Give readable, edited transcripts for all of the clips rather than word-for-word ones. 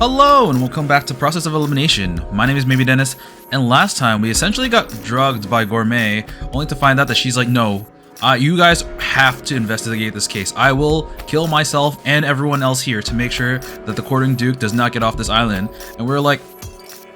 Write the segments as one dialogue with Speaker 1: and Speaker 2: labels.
Speaker 1: Hello and welcome back to Process of Elimination. My name is Maybe Dennis, and last time we essentially got drugged by Gourmet, only to find out that she's like, no, you guys have to investigate this case. I will kill myself and everyone else here to make sure that the Courting Duke does not get off this island. And we're like,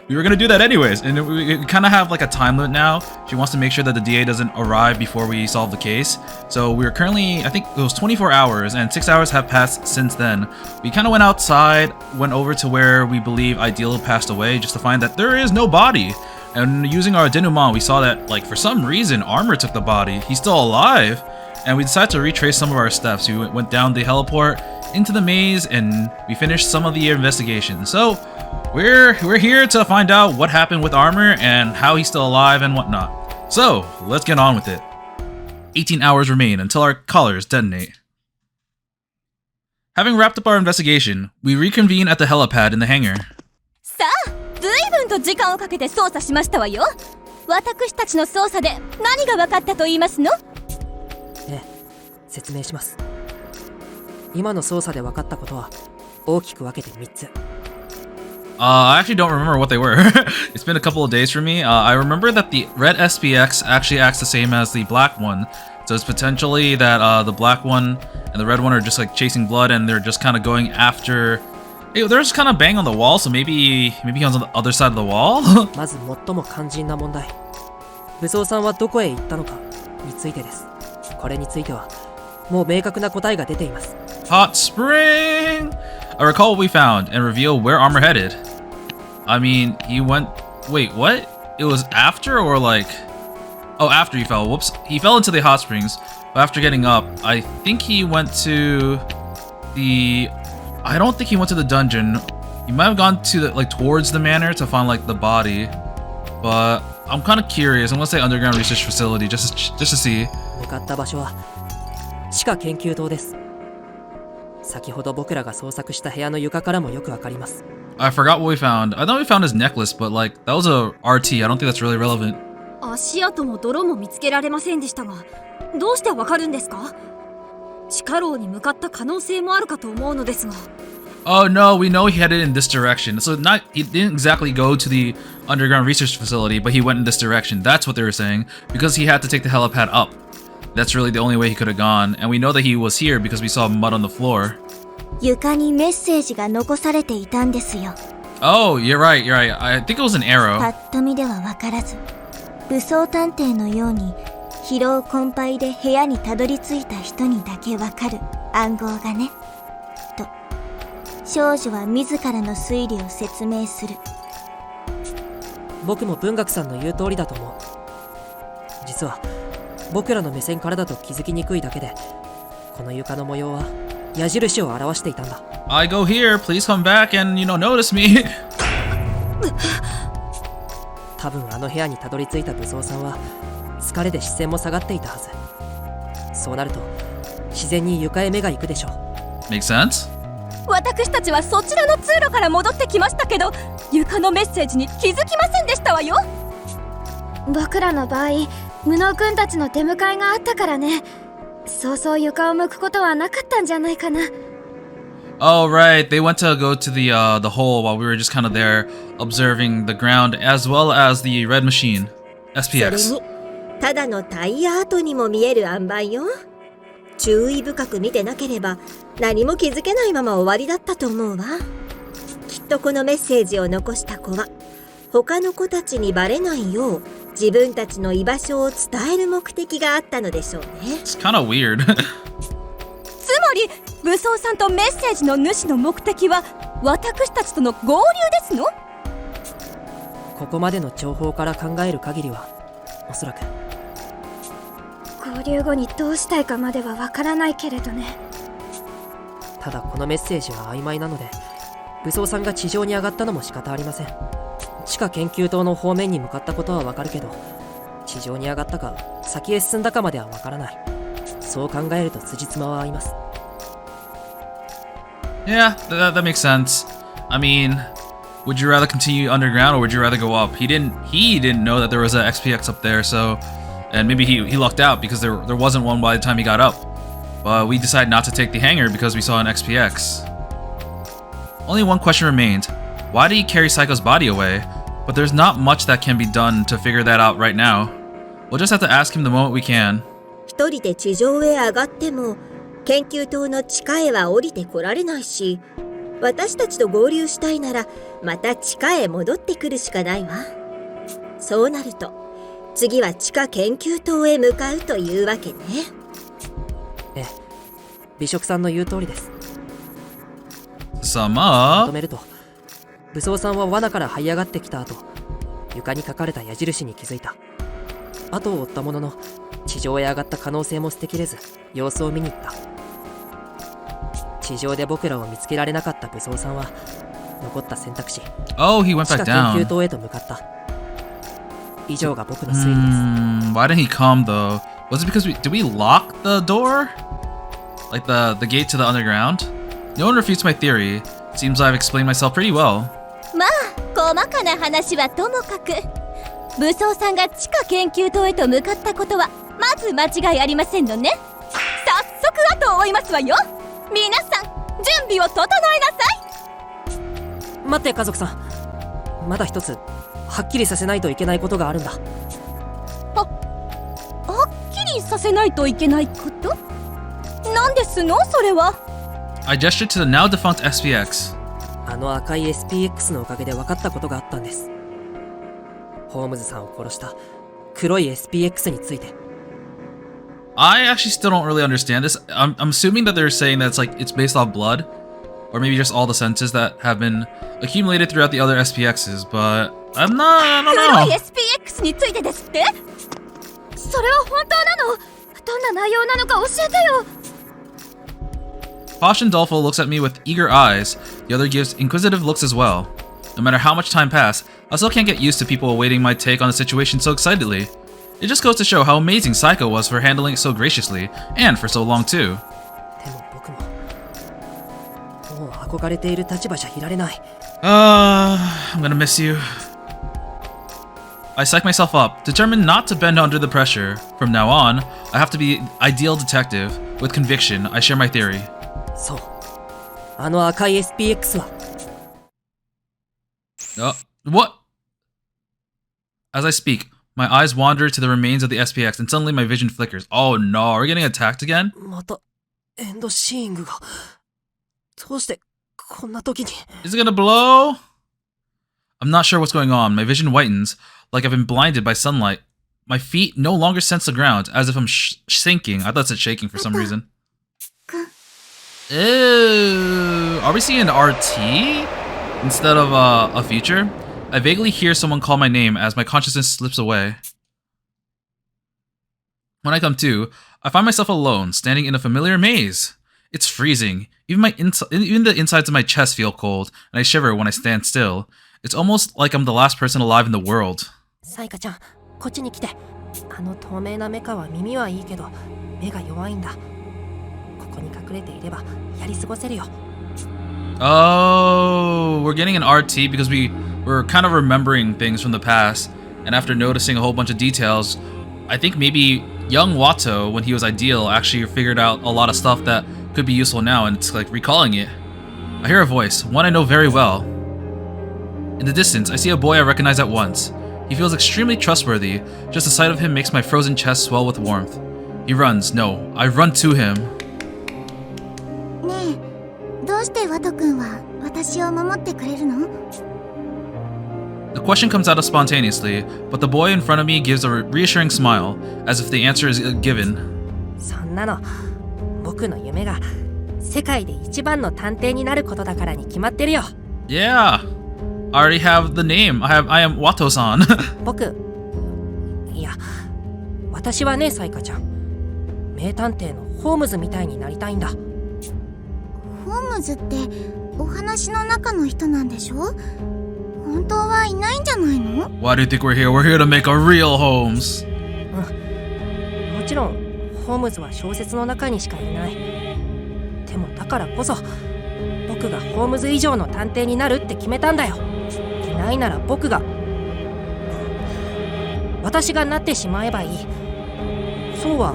Speaker 1: we were gonna do that anyways, and we kind of have like a time limit now. She wants to make sure that the DA doesn't arrive before we solve the case. So we're currently, I think it was 24 hours, and 6 hours have passed since then. We kind of went outside, went over to where we believe Ideal passed away, just to find that there is no body. And using our denouement, we saw that, like, for some reason, Armor took the body. He's still alive, and we decided to retrace some of our steps. We went down the heliport into the maze, and we finished some of the investigation. So we're here to find out what happened with Armor and how he's still alive and whatnot. So let's get on with it. 18 hours remain until our collars detonate. Having wrapped up our investigation, we reconvene at the helipad in the hangar.
Speaker 2: さあ、随分と時間をかけて捜査しましたわよ。私たちの捜査で何が分かったと言いますの？
Speaker 3: ええ、説明します。今の捜査で分かったことは大きく分けて3つ。
Speaker 1: I actually don't remember what they were. It's been a couple of days for me. I remember that the red SPX actually acts the same as the black one. So it's potentially that the black one and the red one are just like chasing blood, and they're just kind of going after... Hey, they're just kind of bang on the wall, so maybe he's on the other side of the wall?
Speaker 3: まず最も肝心な問題。武装さんはどこへ行ったのかについてです。これについてはもう明確な答えが出ています。
Speaker 1: Hot Spring! I recall what we found and reveal where Armor headed. I mean, he went... Wait, what? It was after or like... Oh, after he fell. Whoops. He fell into the hot springs, but after getting up, I think he went to the... I don't think he went to the dungeon. He might have gone to the, like, towards the manor to find like the body, but I'm kind of curious. I'm gonna say underground research facility just to see.
Speaker 3: 向かった場所は地下研究棟です。先ほど僕らが捜索した部屋の床からもよくわかります。
Speaker 1: I forgot what we found. I thought we found his necklace, but like that was a RT. I don't think that's really relevant.
Speaker 2: 足跡も泥も見つけられませんでしたが、どうしてわかるんですか？地下牢に向かった可能性もあるかと思うのですが。
Speaker 1: Oh no, we know he headed in this direction. So he didn't exactly go to the underground research facility, but he went in this direction. That's what they were saying, because he had to take the helipad up. That's really the only way he could have gone, and we know that he was here because we saw mud on the floor.
Speaker 2: 床にメッセージが残されていたんですよ。
Speaker 1: Oh, you're right. I think it was an arrow.
Speaker 2: ぱっと見ではわからず、武装探偵のように疲労困憊で部屋にたどり着いた人にだけわかる暗号がね。と、少女は自らの推理を説明する。
Speaker 3: 僕も文学さんの言う通りだと思う。実は僕らの目線からだと気づきにくいだけで、この床の模様は矢印を表していたんだ。
Speaker 1: I go here, please come back and, notice me.
Speaker 3: 多分あの部屋にたどり着いた武装さんは疲れで視線も下がっていたはず。そうなると自然に床へ目が行くでしょう。
Speaker 1: Makes sense?
Speaker 2: 私たちはそちらの通路から戻ってきましたけど、床のメッセージに気づきませんでしたわよ。
Speaker 4: 僕らの場合、無能くんたちの出迎えがあったからね。そうそう床を向くことはなかったんじゃないかな。
Speaker 1: Oh right, they went to go to the hole while we were just kind of there observing the ground as well as the red machine, SPX.
Speaker 5: それにただのタイヤ跡にも見える塩梅よ。注意深く見てなければ何も気づけないまま終わりだったと思うわ。きっとこのメッセージを残した子は他の子たちにバレないよう自分たちの居場所を伝える目的があったのでしょうね。
Speaker 1: It's kind of weird.
Speaker 2: つまり武装さんとメッセージの主の目的は私たちとの合流ですの？
Speaker 3: ここまでの情報から考える限りはおそらく。
Speaker 4: 合流後にどうしたいかまではわからないけれどね。
Speaker 3: ただこのメッセージは曖昧なので、武装さんが地上に上がったのも仕方ありません。地下研究棟の方面に向かったことはわかるけど、地上に上がったか先へ進んだかまではわからない。そう考えると辻褄は合います。
Speaker 1: Yeah, that makes sense. I mean, would you rather continue underground or would you rather go up? He didn't know that there was an XPX up there, so, and maybe he lucked out because there wasn't one by the time he got up. But we decided not to take the hangar because we saw an XPX. Only one question remained. Why did he carry Psycho's body away? But there's not much that can be done to figure that out right now. We'll just have to ask him the moment we can.
Speaker 5: 一人で地上へ上がっても研究棟の地下へは降りてこられないし、私たちと合流したいならまた地下へ戻ってくるしかないわ。そうなると次は地下研究棟へ向かうというわけね。
Speaker 3: ええ、美食さんの言う通りです。
Speaker 1: ま
Speaker 3: とめると、武装さんは罠から這い上がってきた後、床に書かれた矢印に気づいた。後を追ったものの、地上へ上がった可能性も捨てきれず、様子を見に行った。地上で僕らを見つけられなかった武装さんは、残った選択肢、
Speaker 1: Oh, he went
Speaker 3: 地
Speaker 1: back
Speaker 3: 下研
Speaker 1: down.
Speaker 3: 究棟へと向かった。以上が僕の推理です。
Speaker 1: Why didn't he come though? Was it because did we lock the door? Like the gate to the underground? No one refutes my theory. Seems I've explained myself pretty well.
Speaker 2: まあ細かな話はともかく、武装さんが地下研究棟へと向かったことはまず間違いありませんのね。早速後を追いますわよ。皆さん準備を整えなさい。
Speaker 3: 待って、家族さん。まだ一つ、はっきりさせないといけないことがあるんだ。
Speaker 2: はっきりさせないといけないこと？何ですのそれは。
Speaker 1: I gestured to the now defunct SPX.
Speaker 3: あの赤い SPX のおかげで分かったことがあったんです。ホームズさんを殺した黒い SPX について。
Speaker 1: I actually still don't really understand this. I'm assuming that they're saying that it's based off blood, or maybe just all the senses that have been accumulated throughout the other SPXs, but I don't
Speaker 2: 黒い
Speaker 1: know.
Speaker 2: SPX についてですって？
Speaker 4: それは本当なの？どんな内容なのか教えてよ。
Speaker 1: Posh and Dolfo looks at me with eager eyes. The other gives inquisitive looks as well. No matter how much time passed, I still can't get used to people awaiting my take on the situation so excitedly. It just goes to show how amazing Psycho was for handling it so graciously, and for so long too.
Speaker 3: でも僕ももう憧れている立場じゃいられない。
Speaker 1: I'm gonna miss you. I psych myself up, determined not to bend under the pressure. From now on, I have to be ideal detective. With conviction, I share my theory.
Speaker 3: そう、あの赤い SPX は。
Speaker 1: What? As I speak, my eyes wander to the remains of the SPX, and suddenly my vision flickers. Oh no, are we getting attacked again?
Speaker 3: またエンドシーイングが。どうしてこんな時に。
Speaker 1: Is it gonna blow? I'm not sure what's going on. My vision whitens, like I've been blinded by sunlight. My feet no longer sense the ground, as if I'm sinking. I thought it said shaking for some reason. Ew. Are we seeing RT instead of a future? I vaguely hear someone call my name as my consciousness slips away. When I come to, I find myself alone, standing in a familiar maze. It's freezing. Even the insides of my chest feel cold, and I shiver when I stand still. It's almost like I'm the last person alive in the world.
Speaker 3: サイカちゃん、こっちに来て。あの透明なメカは耳はいいけど、目が弱いんだ。ここに隠れていればやり過ごせるよ。
Speaker 1: Oh, we're getting an RT because we're kind of remembering things from the past, and after noticing a whole bunch of details, I think maybe young Watto, when he was ideal, actually figured out a lot of stuff that could be useful now, and it's like recalling it. I hear a voice, one I know very well. In the distance, I see a boy I recognize at once. He feels extremely trustworthy. Just the sight of him makes my frozen chest swell with warmth. He runs. No, I run to him.
Speaker 2: ねえ、どうしてワト君は私を守ってくれるの？
Speaker 1: The question comes out spontaneously, but the boy in front of me gives a reassuring smile, as if the answer is given.
Speaker 3: そんなの、僕の夢が世界で一番の探偵になることだからに決まってるよ。
Speaker 1: Yeah, I already have the name. I am Watto-san.
Speaker 3: 僕、いや、私はね、サイカちゃん。名探偵のホームズみたいになりたいんだ。
Speaker 2: ホームズってお話の中の人なんでしょ？本当はいないんじゃないの？
Speaker 1: Why do you think we're here? We're here to make a real Holmes.
Speaker 3: もちろん、ホームズは小説の中にしかいない。でもだからこそ、僕がホームズ以上の探偵になるって決めたんだよ。いないなら僕が、私がなってしまえばいい。そうは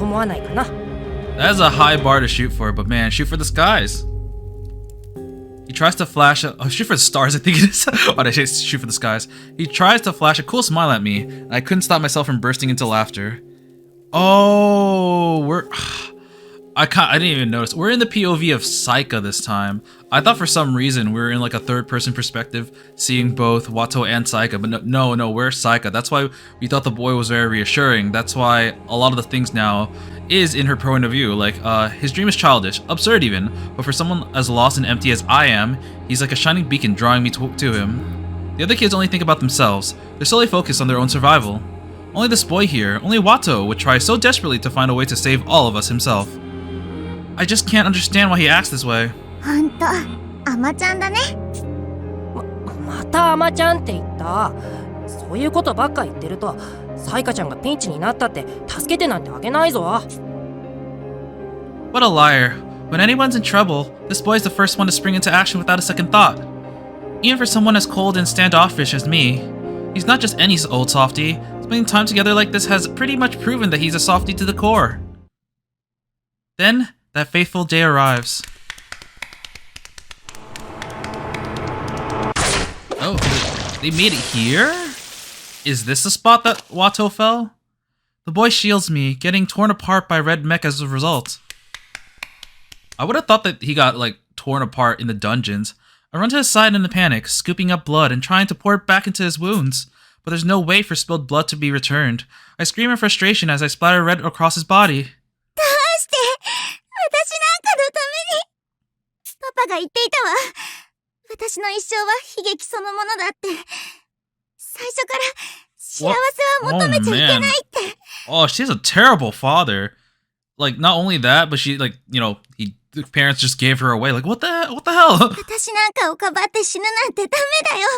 Speaker 3: 思わないかな。
Speaker 1: That is a high bar to shoot for, but man, shoot for the skies. He tries to flash shoot for the stars, I think it is. Why did I say shoot for the skies? He tries to flash a cool smile at me, and I couldn't stop myself from bursting into laughter. Oh, I didn't even notice. We're in the POV of Saika this time. I thought for some reason we were in like a third-person perspective, seeing both Wato and Saika, but no, we're Saika. That's why we thought the boy was very reassuring. That's why a lot of the things now is in her point of view. Like, his dream is childish, absurd even, but for someone as lost and empty as I am, he's like a shining beacon drawing me to him. The other kids only think about themselves. They're solely focused on their own survival. Only this boy here, only Wato, would try so desperately to find a way to save all of us himself. I just can't understand why he acts this way.
Speaker 2: ほんと甘ちゃんだね。
Speaker 3: また甘ちゃんって言った。そういうことばっか言ってるとサイカちゃんがピンチになったって助けてなんてわけないぞ。
Speaker 1: What a liar. When anyone's in trouble, this boy is the first one to spring into action without a second thought. Even for someone as cold and standoffish as me, he's not just any old softie. Spending time together like this has pretty much proven that he's a softie to the core. Then, that fateful day arrives. Oh, they made it here? Is this the spot that Wato fell? The boy shields me, getting torn apart by red mech as a result. I would have thought that he got, like, torn apart in the dungeons. I run to his side in a panic, scooping up blood and trying to pour it back into his wounds. But there's no way for spilled blood to be returned. I scream in frustration as I splatter red across his body.
Speaker 2: どうして私なんかのために。パパが言っていたわ。私の一生は悲劇そのものだって。最初から幸せは求めちゃいけないって。
Speaker 1: Oh, she has a terrible father. Like, not only that, but she, like, you know, the parents just gave her away. Like, what the hell?
Speaker 2: 私なんかをかばって死ぬなんてダメだよ。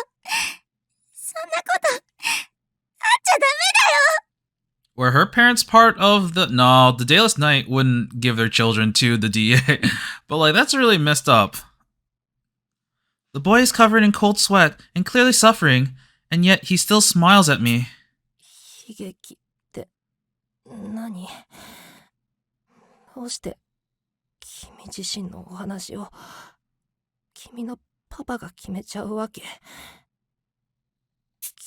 Speaker 2: そんなことあっちゃダメだよ。
Speaker 1: Were her parents part of the... No, the Dayless Knight wouldn't give their children to the DA. But, like, that's really messed up. The boy is covered in cold sweat and clearly suffering, and yet he still smiles at me.
Speaker 3: 悲劇って何？どうして君自身のお話を君のパパが決めちゃうわけ？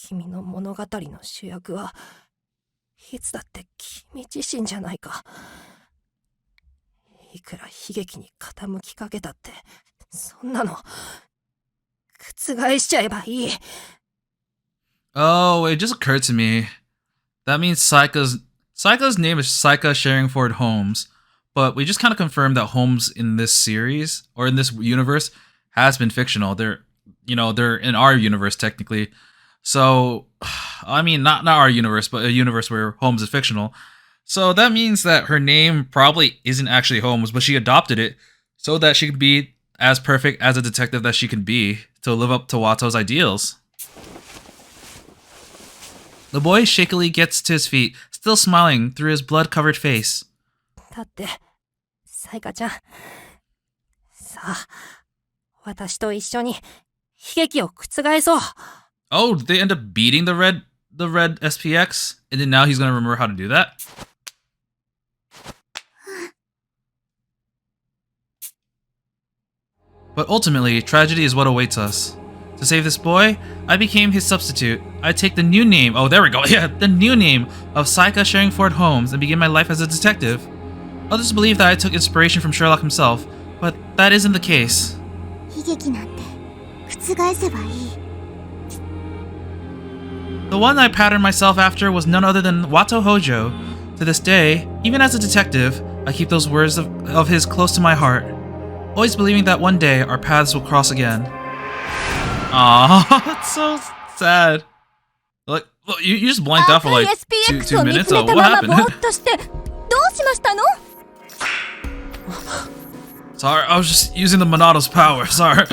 Speaker 3: 君の物語の主役はいつだって君自身じゃないか。いくら悲劇に傾きかけたってそんなの覆しちゃえばいい。
Speaker 1: Oh, it just occurred to me. That means Saika's name is Saika Sherringford Holmes, but we just kind of confirmed that Holmes in this series or in this universe has been fictional. They're in our universe technically. So, I mean, not our universe, but a universe where Holmes is fictional. So that means that her name probably isn't actually Holmes, but she adopted it so that she could be as perfect as a detective that she can be to live up to Wato's ideals. The boy shakily gets to his feet, still smiling through his blood-covered face.
Speaker 3: だって、サイカちゃん。さあ、私と一緒に悲劇を覆そう。
Speaker 1: Oh, did they end up beating the red SPX? And then now he's gonna remember how to do that? But ultimately, tragedy is what awaits us. To save this boy, I became his substitute. I take the new name, oh there we go, yeah, the new name of Saika Sherringford Holmes and begin my life as a detective. Others believe that I took inspiration from Sherlock himself, but that isn't the case.
Speaker 2: 悲劇なんて覆せばいい。
Speaker 1: The one I patterned myself after was none other than Wato Hojo. To this day, even as a detective, I keep those words of his close to my heart, always believing that one day our paths will cross again. Aww, that's so sad. Like, look, you just blanked out for like two minutes. Oh, what happened? Sorry, I was just using the Monato's power. Sorry.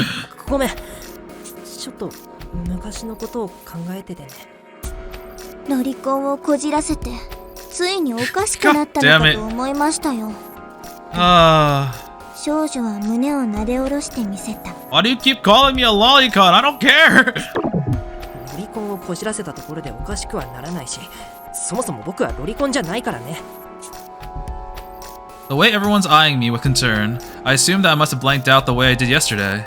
Speaker 3: ごめん。ちょっと昔のことを考えててね。
Speaker 2: ロリコンをこじらせてついにおかしくなったのかと思いましたよ。少女は胸をなで下ろしてみせた。
Speaker 1: Why do you keep calling me a lolicon? I don't care.
Speaker 3: ロリコンをこじらせたところでおかしくはならないし、そもそも僕はロリコンじゃないからね。
Speaker 1: The way everyone's eyeing me with concern, I assumed that I must have blanked out the way I did yesterday.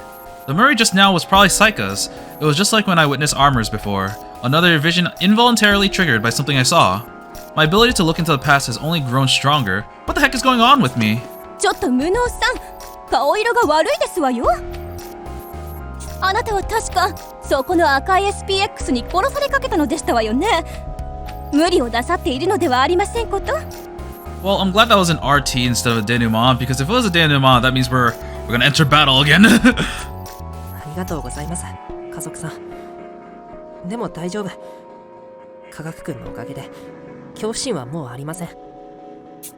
Speaker 1: The memory just now was probably Saika's. It was just like when I witnessed armors before. Another vision involuntarily triggered by something I saw. My ability to look into the past has only grown stronger. What the heck is going on with me?
Speaker 6: ちょっと無能さん、顔色が悪いですわよ。あなたは確かそこの赤い SPX に殺されかけたのでしたわよね。無理をなさっているのではありませんこと。
Speaker 1: Well, I'm glad that was an RT instead of a denouement, because if it was a denouement, that means we're gonna enter battle again.
Speaker 3: ありがとうございます、家族さん。でも大丈夫。科学くんのおかげで恐怖心はもうありません。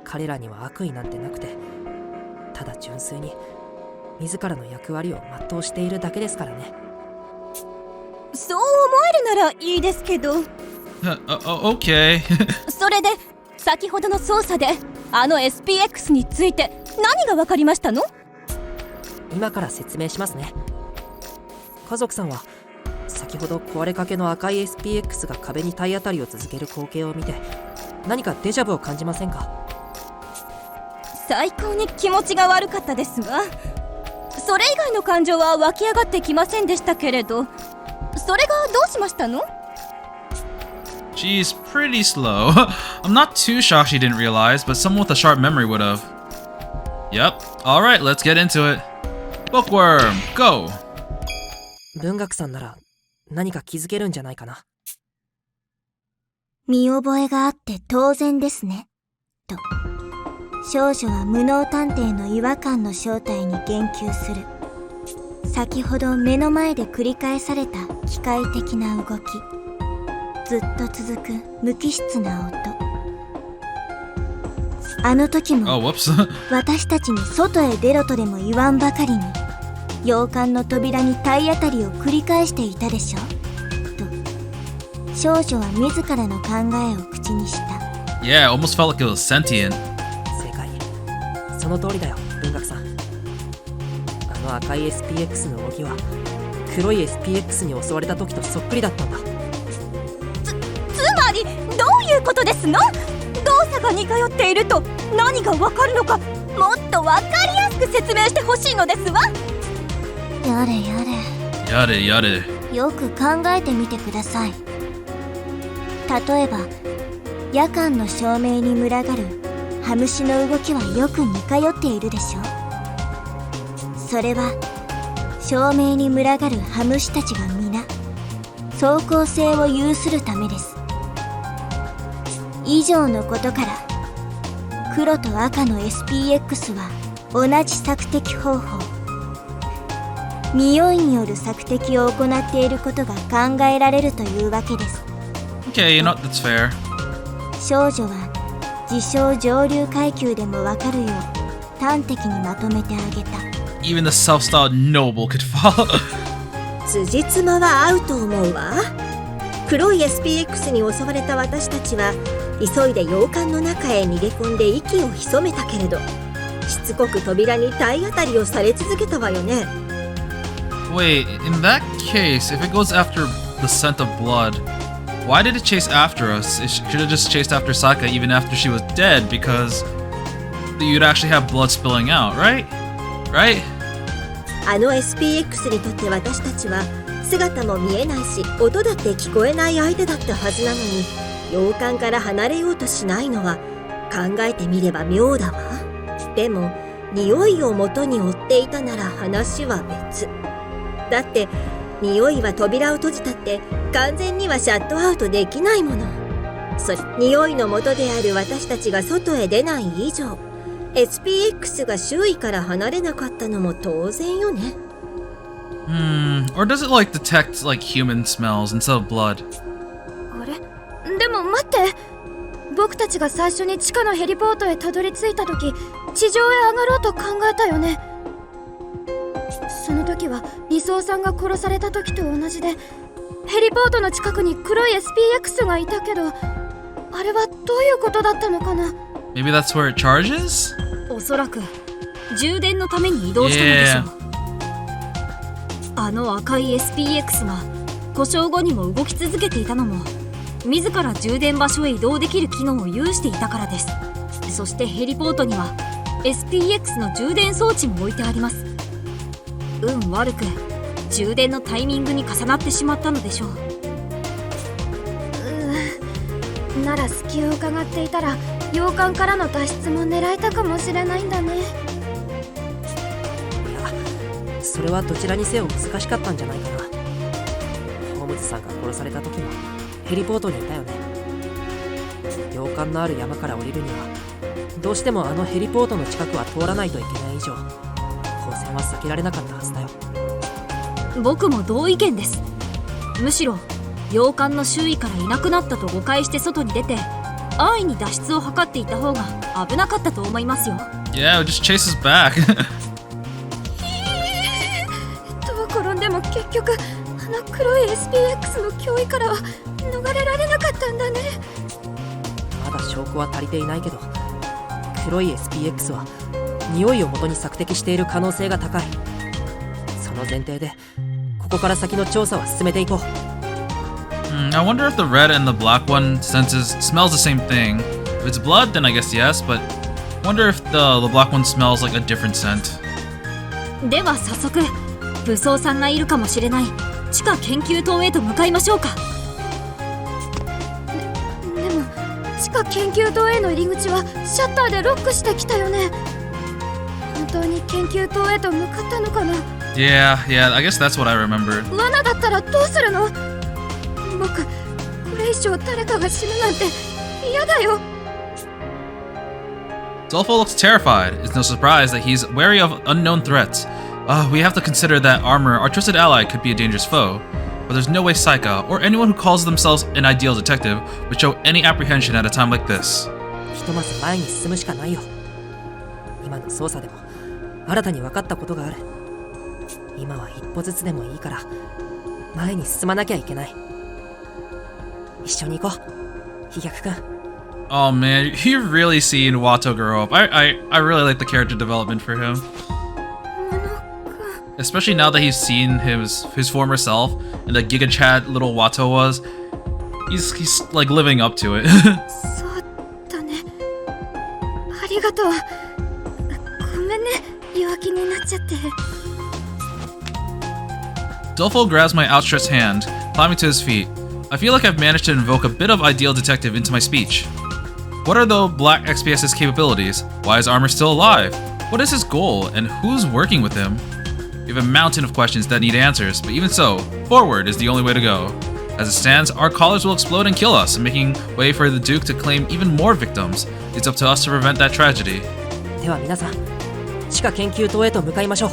Speaker 3: 彼らには悪意なんてなくて、ただ純粋に自らの役割を全うしているだけですからね。
Speaker 6: そう思えるならいいですけど。
Speaker 1: Okay.
Speaker 6: それで先ほどの操作であの SPX について何が分かりましたの？
Speaker 3: 今から説明しますね。家族さんは先ほど壊れかけの赤い SPX が壁に体当たりを続ける光景を見て何かデジャブを感じませんか？
Speaker 6: 最高に気持ちが悪かったですが、それ以外の感情は湧き上がってきませんでしたけれど、それがどうしましたの？
Speaker 1: She's pretty slow. I'm not too shocked she didn't realize, but someone with a sharp memory would have. Yep. Alright, let's get into it. Bookworm, go!
Speaker 3: 文学さんなら何か気づけるんじゃないかな。
Speaker 2: 見覚えがあって当然ですね。と、少女は無能探偵の違和感の正体に言及する。先ほど目の前で繰り返された機械的な動き。ずっと続く無機質な音。あの時も
Speaker 1: whoops.
Speaker 2: 私たちに外へ出ろとでも言わんばかりに洋館の扉に体当たりを繰り返していたでしょと少女は自らの考えを口にした。
Speaker 1: Yeah, almost felt like it was sentient.
Speaker 3: 正解。その通りだよ、文学さん。あの赤い SPX の動きは黒い SPX に襲われた時とそっくりだったんだ。
Speaker 6: つまりどういうことですの？動作が似通っていると何がわかるのか、もっとわかりやすく説明してほしいのですわ。
Speaker 2: やれやれ。
Speaker 1: やれやれ。
Speaker 2: よく考えてみてください。例えば夜間の照明に群がるハムシの動きはよく似通っているでしょ。それは照明に群がるハムシたちが皆走行性を有するためです。以上のことから黒と赤の SPX は同じ索敵方法、匂いによる索敵を行っていることが考えられるというわけです。
Speaker 1: Okay, you know, that's fair.
Speaker 2: 少女は自称上流階級でもわかるよう端的にまとめてあげた。
Speaker 1: Even the self-styled noble could fall.
Speaker 5: 辻褄は合うと思うわ。黒い SPX に襲われた私たちは急いで洋館の中へ逃げ込んで息を潜めたけれど、しつこく扉に体当たりをされ続けたわよね。
Speaker 1: Wait, in that case, if it goes after the scent of blood, why did it chase after us? It should have just chased after Saka even after she was dead, because you'd actually have blood spilling out, right? Right?
Speaker 5: あの SPX にとって私たちは姿も見えないし音だって聞こえない相手だったはずなのに、洋館から離れようとしないのは考えてみれば妙だわ。でも匂いを元に追っていたなら話は別だって、匂いは扉を閉じたって完全にはシャットアウトできないもの。それ匂いの元である私たちが外へ出ない以上、 SPX が周囲から離れなかったのも当然よね。
Speaker 1: Or does it like detect like human smells instead of blood?
Speaker 4: あれ？でも待って、僕たちが最初に地下のヘリポートへたどり着いた時、地上へ上がろうと考えたよね。その時は理想さんが殺された時と同じで、ヘリポートの近くに黒い SPX がいたけど、あれはどういうことだったのかな？
Speaker 1: Maybe that's where it charges?
Speaker 6: おそらく充電のために移動したのでしょう。あの赤い SPX が故障後にも動き続けていたのも、自ら充電場所へ移動できる機能を有していたからです。そしてヘリポートには SPX の充電装置も置いてあります。運悪く充電のタイミングに重なってしまったのでしょう。
Speaker 4: なら隙を伺っていたら洋館からの脱出も狙えたかもしれないんだね。
Speaker 3: いや、それはどちらにせよ難しかったんじゃないかな。ホームズさんが殺された時もヘリポートにいたよね。洋館のある山から降りるにはどうしてもあのヘリポートの近くは通らないといけない以上、交戦は避けられなかったはずだよ。
Speaker 6: 僕も同意見です。むしろ洋館の周囲からいなくなったと誤解して外に出て安易に脱出を図っていた方が危なかったと思いますよ。
Speaker 1: Yeah, just chase us back.
Speaker 4: どう転んでも結局あの黒い SPX の脅威からは逃れられなかったんだね。
Speaker 3: まだ証拠は足りていないけど、黒い SPX は匂いを元に索敵している可能性が高い。その前提でここから先の調査は進めていこう。
Speaker 1: I wonder if the red and the black one smells the same thing. If it's blood, then I guess yes, but I wonder if the black one smells like a different scent.
Speaker 6: では早速武装さんがいるかもしれない地下研究棟へと向かいましょうか。
Speaker 4: でも地下研究棟への入り口はシャッターでロックしてきたよね。本当に研究棟へと向かったのかな。
Speaker 1: Yeah, I guess that's what I remember.
Speaker 4: 罠だったらどうするの。僕これ以上誰かが死ぬなんて嫌だよ。
Speaker 1: Dolfo looks terrified. It's no surprise that he's wary of unknown threats. We have to consider that armor, our trusted ally, could be a dangerous foe. But there's no way Saika, or anyone who calls themselves an ideal detective, would show any apprehension at a time like this.
Speaker 3: ひとまず前に進むしかないよ。今の捜査でも新たに分かったことがある。今は一歩ずつでもいいから前に進まなきゃいけない。一緒に行こう、飛脚くん。
Speaker 1: Oh man, you've really seen Watto grow up. I really like the character development for him. Especially now that he's seen his former self and the Giga Chad little Watto was. He's like living up to it.
Speaker 4: そうだね。ありがとう。ごめんね、弱気になっちゃって。
Speaker 1: Dolfo grabs my outstretched hand, climbing to his feet. I feel like I've managed to invoke a bit of ideal detective into my speech. What are the Black XPS's capabilities? Why is Armor still alive? What is his goal, and who's working with him? We have a mountain of questions that need answers, but even so, forward is the only way to go. As it stands, our callers will explode and kill us, making way for the Duke to claim even more victims. It's up to us to prevent that tragedy.
Speaker 3: では皆さん、地下研究棟へと向かいましょう。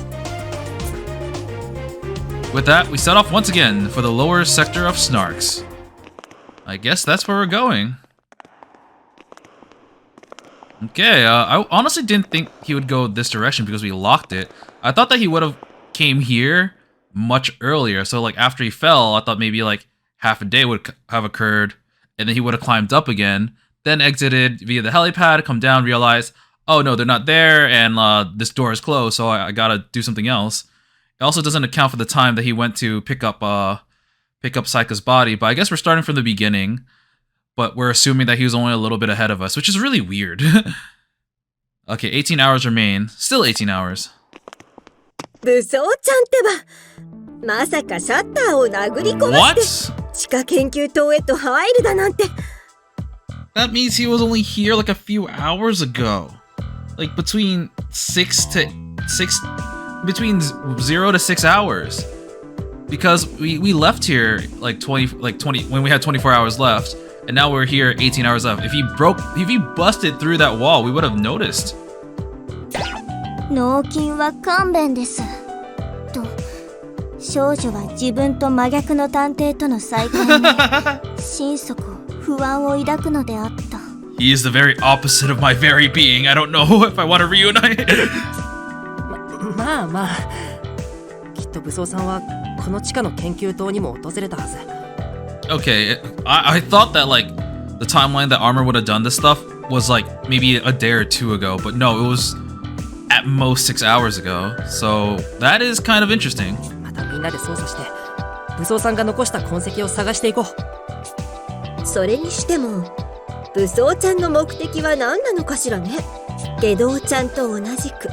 Speaker 1: With that, we set off once again for the lower sector of Snarks. I guess that's where we're going. Okay, I honestly didn't think he would go this direction because we locked it. I thought that he would have came here much earlier. So like after he fell, I thought maybe like half a day would have occurred and then he would have climbed up again, then exited via the helipad, come down, realize, oh no, they're not there, and this door is closed, so I gotta do something else. It also doesn't account for the time that he went to pick up Saika's body, but I guess we're starting from the beginning. But we're assuming that he was only a little bit ahead of us, which is really weird. Okay, 18 hours remain. Still 18 hours.
Speaker 5: 武装ちゃんってば、まさかシャッターを殴り込ませて地下研究棟へと入るだなんて。
Speaker 1: That means he was only here like a few hours ago. Like between 0 to 6 hours. Because we left here like 20 when we had 24 hours left. And now we're here 18 hours left. If he busted through that wall, we would have noticed.
Speaker 2: 納金は勘弁ですと少女は自分と真逆の探偵との再会に心底不安を抱くのであった。
Speaker 1: He is the very opposite of my very being. I don't know if I want to reunite.
Speaker 3: まあきっと武装さんはこの地下の研究棟にも訪れたはず。
Speaker 1: Okay, I thought that like the timeline that Armor would have done this stuff was like maybe a day or two ago, but no, it was at most 6 hours ago. So that is kind of interesting.
Speaker 3: またみんなで捜査して武装さんが残した痕跡を探していこう。
Speaker 5: それにしても武装ちゃんの目的は何なのかしらね。下道ちゃんと同じく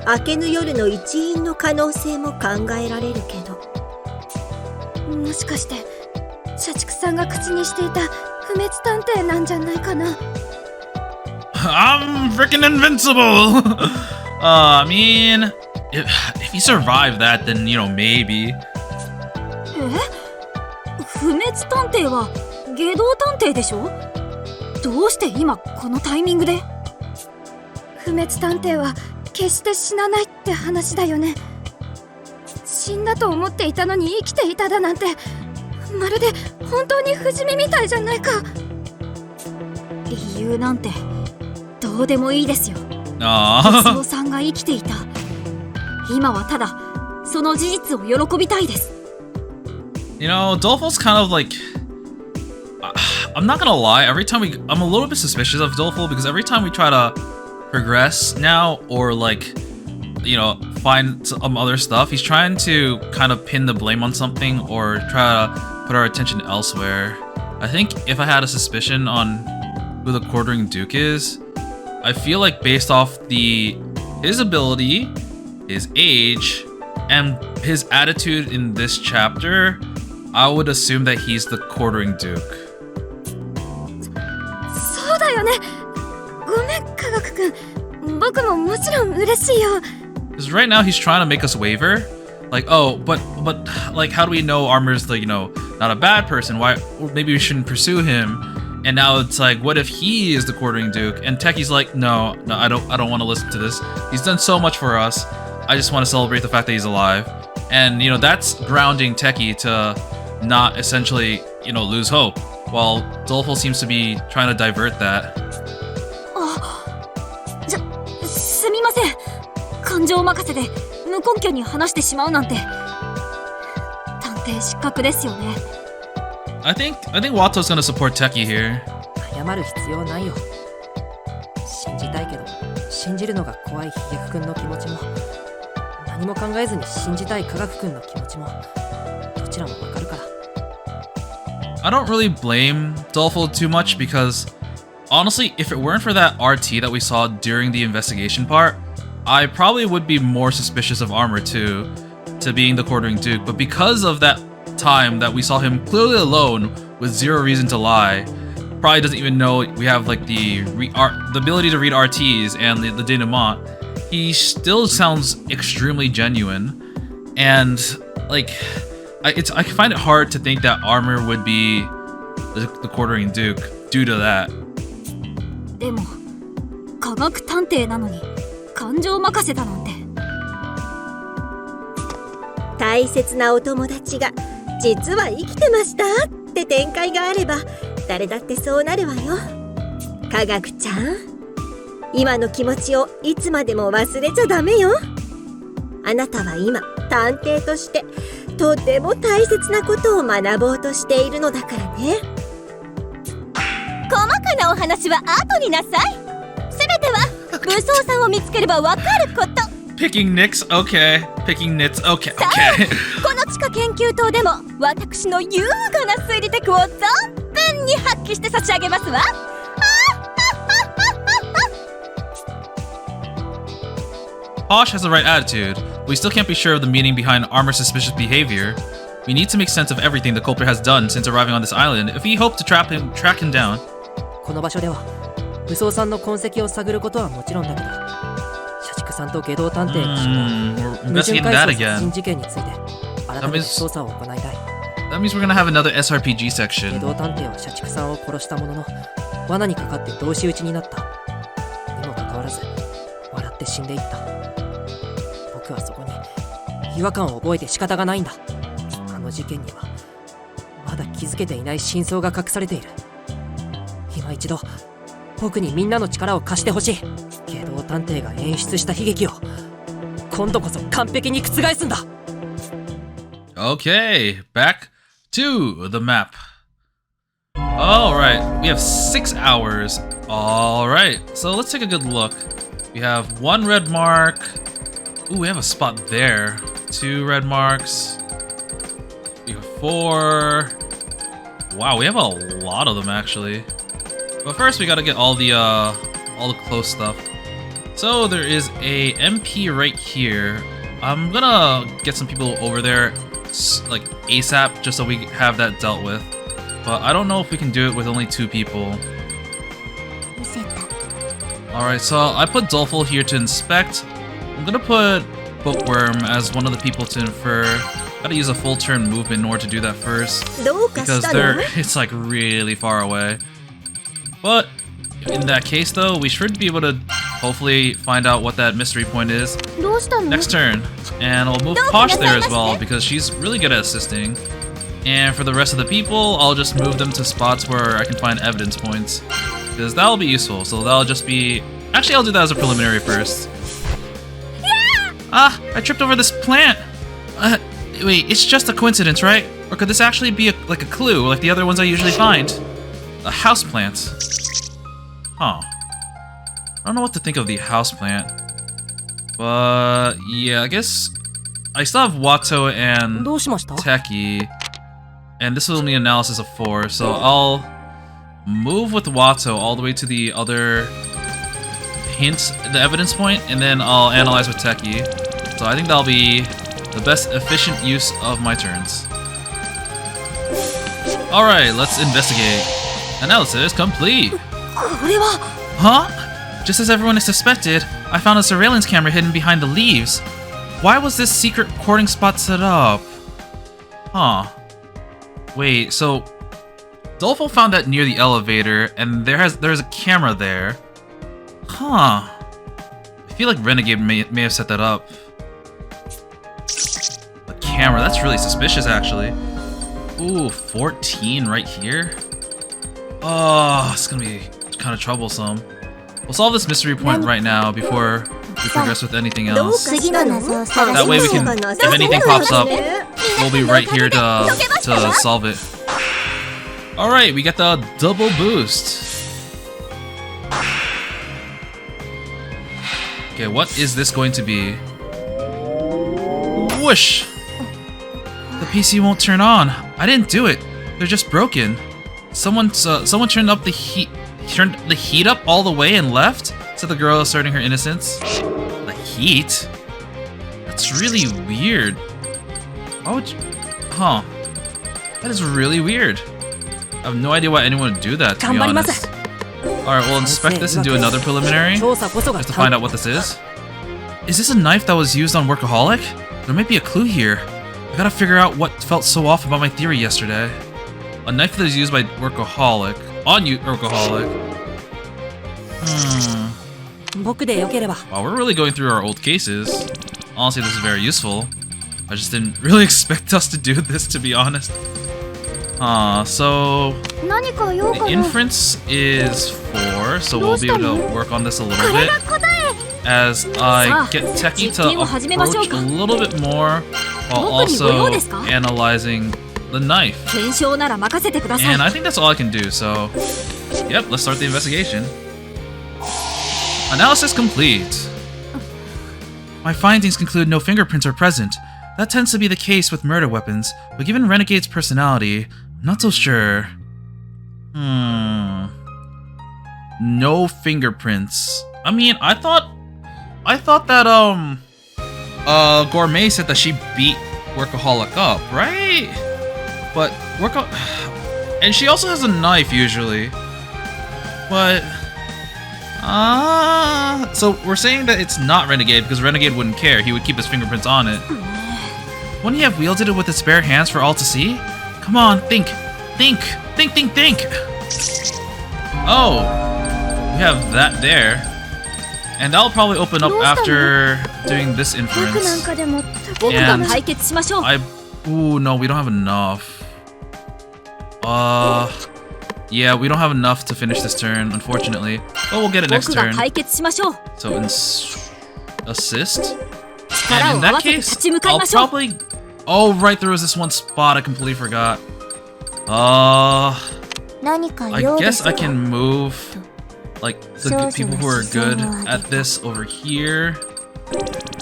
Speaker 5: 明けぬ夜の一員の可能性も考えられるけど。
Speaker 4: もしかして社畜さんが口にしていた不滅探偵なんじゃないかな。
Speaker 1: I'm freaking invincible! I mean, if you survive that, then, you know, maybe.
Speaker 6: 不滅探偵は外道探偵でしょ。どうして今このタイミングで。
Speaker 4: 不滅探偵は決して死なないって話だよね。死んだと思っていたのに生きていただなんて、まるで本当に不死身みたいじゃないか。
Speaker 6: 理由なんてどうでもいいですよ。
Speaker 1: Aww.
Speaker 6: 武装さんが生きていた。今はただその事実を喜びたいです。
Speaker 1: You know, Dolfo's kind of like... I'm not gonna lie, I'm a little bit suspicious of Dolfo because every time we try to progress now or like, you know, find some other stuff, he's trying to kind of pin the blame on something or try to put our attention elsewhere. I think if I had a suspicion on who the Quartering Duke is, I feel like based off his ability, his age, and his attitude in this chapter, I would assume that he's the Quartering Duke.
Speaker 4: そうだよね。ごめん、科学くん。僕ももちろん嬉しいよ。
Speaker 1: Because right now he's trying to make us waver. Like, oh, but like, how do we know Armor's the, you know, not a bad person? Why? Maybe we shouldn't pursue him. And now it's like, what if he is the Quartering Duke? And Techi's like, no, I don't want to listen to this. He's done so much for us. I just want to celebrate the fact that he's alive. And, you know, that's grounding Techi to not essentially, you know, lose hope. While Dolfo seems to be trying to divert that.
Speaker 6: すみません。感情任せで無根拠に話してしまうなんて。探偵失格ですよね。
Speaker 1: I think Wato's gonna support Techi here.
Speaker 3: 謝る必要ないよ。信じたいけど信じるのが怖いヒゲク君の気持ちも、何も考えずに信じたい科学君の気持ちも、どちらもわかるから。
Speaker 1: I don't really blame Dolfo too much because honestly, if it weren't for that RT that we saw during the investigation part, I probably would be more suspicious of Armor too, to being the Quartering Duke. But because of that time that we saw him clearly alone with zero reason to lie, probably doesn't even know we have like the ability to read RTs and the denouement, he still sounds extremely genuine. And like, I find it hard to think that Armor would be the Quartering Duke due to that.
Speaker 6: でも科学探偵なのに感情任せだなんて。
Speaker 5: 大切なお友達が実は生きてましたって展開があれば誰だってそうなるわよ。科学ちゃん、今の気持ちをいつまでも忘れちゃダメよ。あなたは今探偵としてとても大切なことを学ぼうとしているのだからね。
Speaker 2: 細かなお話は後になさい。すべては武装さんを見つければわかること。
Speaker 1: Picking nicks? Okay. Picking nits? Okay,
Speaker 2: さあ、
Speaker 1: okay.
Speaker 2: この地下研究棟でも私の優雅な推理テクを存分に発揮して差し上げますわ。
Speaker 1: Posh has the right attitude, but we still can't be sure of the meaning behind Armor's suspicious behavior. We need to make sense of everything the culprit has done since arriving on this island if we hope to track him down.
Speaker 3: この場所では武装さんの痕跡を探ることはもちろんだけど、社畜さんと外道探偵が死んだ矛盾
Speaker 1: Investigating
Speaker 3: 回
Speaker 1: that
Speaker 3: 避殺
Speaker 1: again.
Speaker 3: 人事件について改めて捜査を行いたい。
Speaker 1: That means we're gonna have another SRPG
Speaker 3: 外
Speaker 1: section.
Speaker 3: 道探偵は社畜さんを殺したものの罠にかかって同士討ちになった。にもかかわらず笑って死んでいった。僕はそこに違和感を覚えて仕方がないんだ。あの事件にはまだ気づけていない真相が隠されている。今一度僕にみんなの力を貸してほしい。外道探偵が演出した悲劇を今度こそ完璧に覆すんだ。
Speaker 1: Okay, back to the map. Alright, we have 6 hours. Alright, so let's take a good look. We have 1 red mark. Ooh, we have a spot there. 2 red marks. We have 4. Wow, we have a lot of them actually. But first we gotta get all the close stuff. So there is a MP right here. I'm gonna get some people over there like ASAP, just so we have that dealt with. But I don't know if we can do it with only 2 people.
Speaker 2: 見せた
Speaker 1: Alright, so I put Doleful here to inspect. I'm gonna put Bookworm as one of the people to infer. Gotta use a full turn movement in order to do that first.
Speaker 5: どうか
Speaker 1: Because
Speaker 5: したの
Speaker 1: it's like really far away. But in that case though, we should be able to hopefully find out what that mystery point is
Speaker 4: どうしたの？
Speaker 1: next turn. And I'll move Posh there as well because she's really good at assisting. And for the rest of the people, I'll just move them to spots where I can find evidence points. Because that'll be useful. So that'll just be... Actually, I'll do that as a preliminary first. Ah, I tripped over this plant. Wait, it's just a coincidence, right? Or could this actually be like a clue, like the other ones I usually find? A houseplant. Huh. I don't know what to think of the houseplant. But yeah, I guess I still have Watto and
Speaker 3: どうしました
Speaker 1: Techie. And this will be analysis of 4, so I'll move with Watto all the way to the other hints, the evidence point, and then I'll analyze with Techie. So I think that'll be the best efficient use of my turns. Alright, let's investigate. Analysis complete!
Speaker 6: これは
Speaker 1: Huh? Just as everyone suspected, I found a surveillance camera hidden behind the leaves. Why was this secret recording spot set up? Huh. Wait, so Dolfo found that near the elevator, and there's a camera there. Huh. I feel like Renegade may have set that up. The camera, that's really suspicious actually. Ooh, 14 right here? Oh, it's gonna be kind of troublesome. We'll solve this mystery point right now before we progress with anything
Speaker 5: どう
Speaker 1: else.
Speaker 5: かしたの
Speaker 1: That way we can, if anything pops up, we'll be right here to solve it. Alright, we got the double boost. Okay, what is this going to be? Whoosh! The PC won't turn on. I didn't do it. They're just broken. Someone turned up the heat. Turned the heat up all the way and left? Said the girl asserting her innocence. The heat? That's really weird. Why would you... Huh. That is really weird. I have no idea why anyone would do that, to be honest. Alright, we'll inspect this and do another preliminary.
Speaker 3: 調査こそが
Speaker 1: Just to find out what this is. Is this a knife that was used on Workaholic? There might be a clue here. I gotta figure out what felt so off about my theory yesterday. A knife that is used by Workaholic. On Workaholic.
Speaker 3: 僕でよければ
Speaker 1: Wow, we're really going through our old cases. Honestly, this is very useful. I just didn't really expect us to do this, to be honest. So
Speaker 4: 何か用
Speaker 1: the
Speaker 4: かな？
Speaker 1: inference is 4, so we'll be able to work on this a little bit as I get Techie to approach a little bit more while also analyzing the knife.
Speaker 6: 検証なら任せてください
Speaker 1: And I think that's all I can do, so yep, let's start the investigation. Analysis complete. My findings conclude no fingerprints are present. That tends to be the case with murder weapons, but given Renegade's personality, I'm not so sure. No fingerprints. I mean, I thought that Gourmet said that she beat Workaholic up, right? But and she also has a knife usually. But so we're saying that it's not Renegade because Renegade wouldn't care. He would keep his fingerprints on it. Wouldn't he have wielded it with his bare hands for all to see? Come on, think. Oh, we have that there. And that'll probably open up after doing this
Speaker 4: 僕なん
Speaker 1: inference.
Speaker 4: かでも
Speaker 6: 僕が
Speaker 1: And
Speaker 6: 解決しましょう
Speaker 1: ooh, no, we don't have enough. Yeah, we don't have enough to finish this turn, unfortunately. But we'll get it next
Speaker 6: 僕が
Speaker 1: turn.
Speaker 6: 解決しましょう
Speaker 1: So assist.
Speaker 6: 力
Speaker 1: And
Speaker 6: を
Speaker 1: in
Speaker 6: 合
Speaker 1: that
Speaker 6: わせて
Speaker 1: case,
Speaker 6: 立ち向かい
Speaker 1: I'll
Speaker 6: ましょう
Speaker 1: probably... Oh, right, there was this one spot I completely forgot.
Speaker 2: 何か
Speaker 1: I
Speaker 2: 用で
Speaker 1: guess
Speaker 2: す
Speaker 1: I
Speaker 2: か
Speaker 1: can move like the good people who are good at this over here.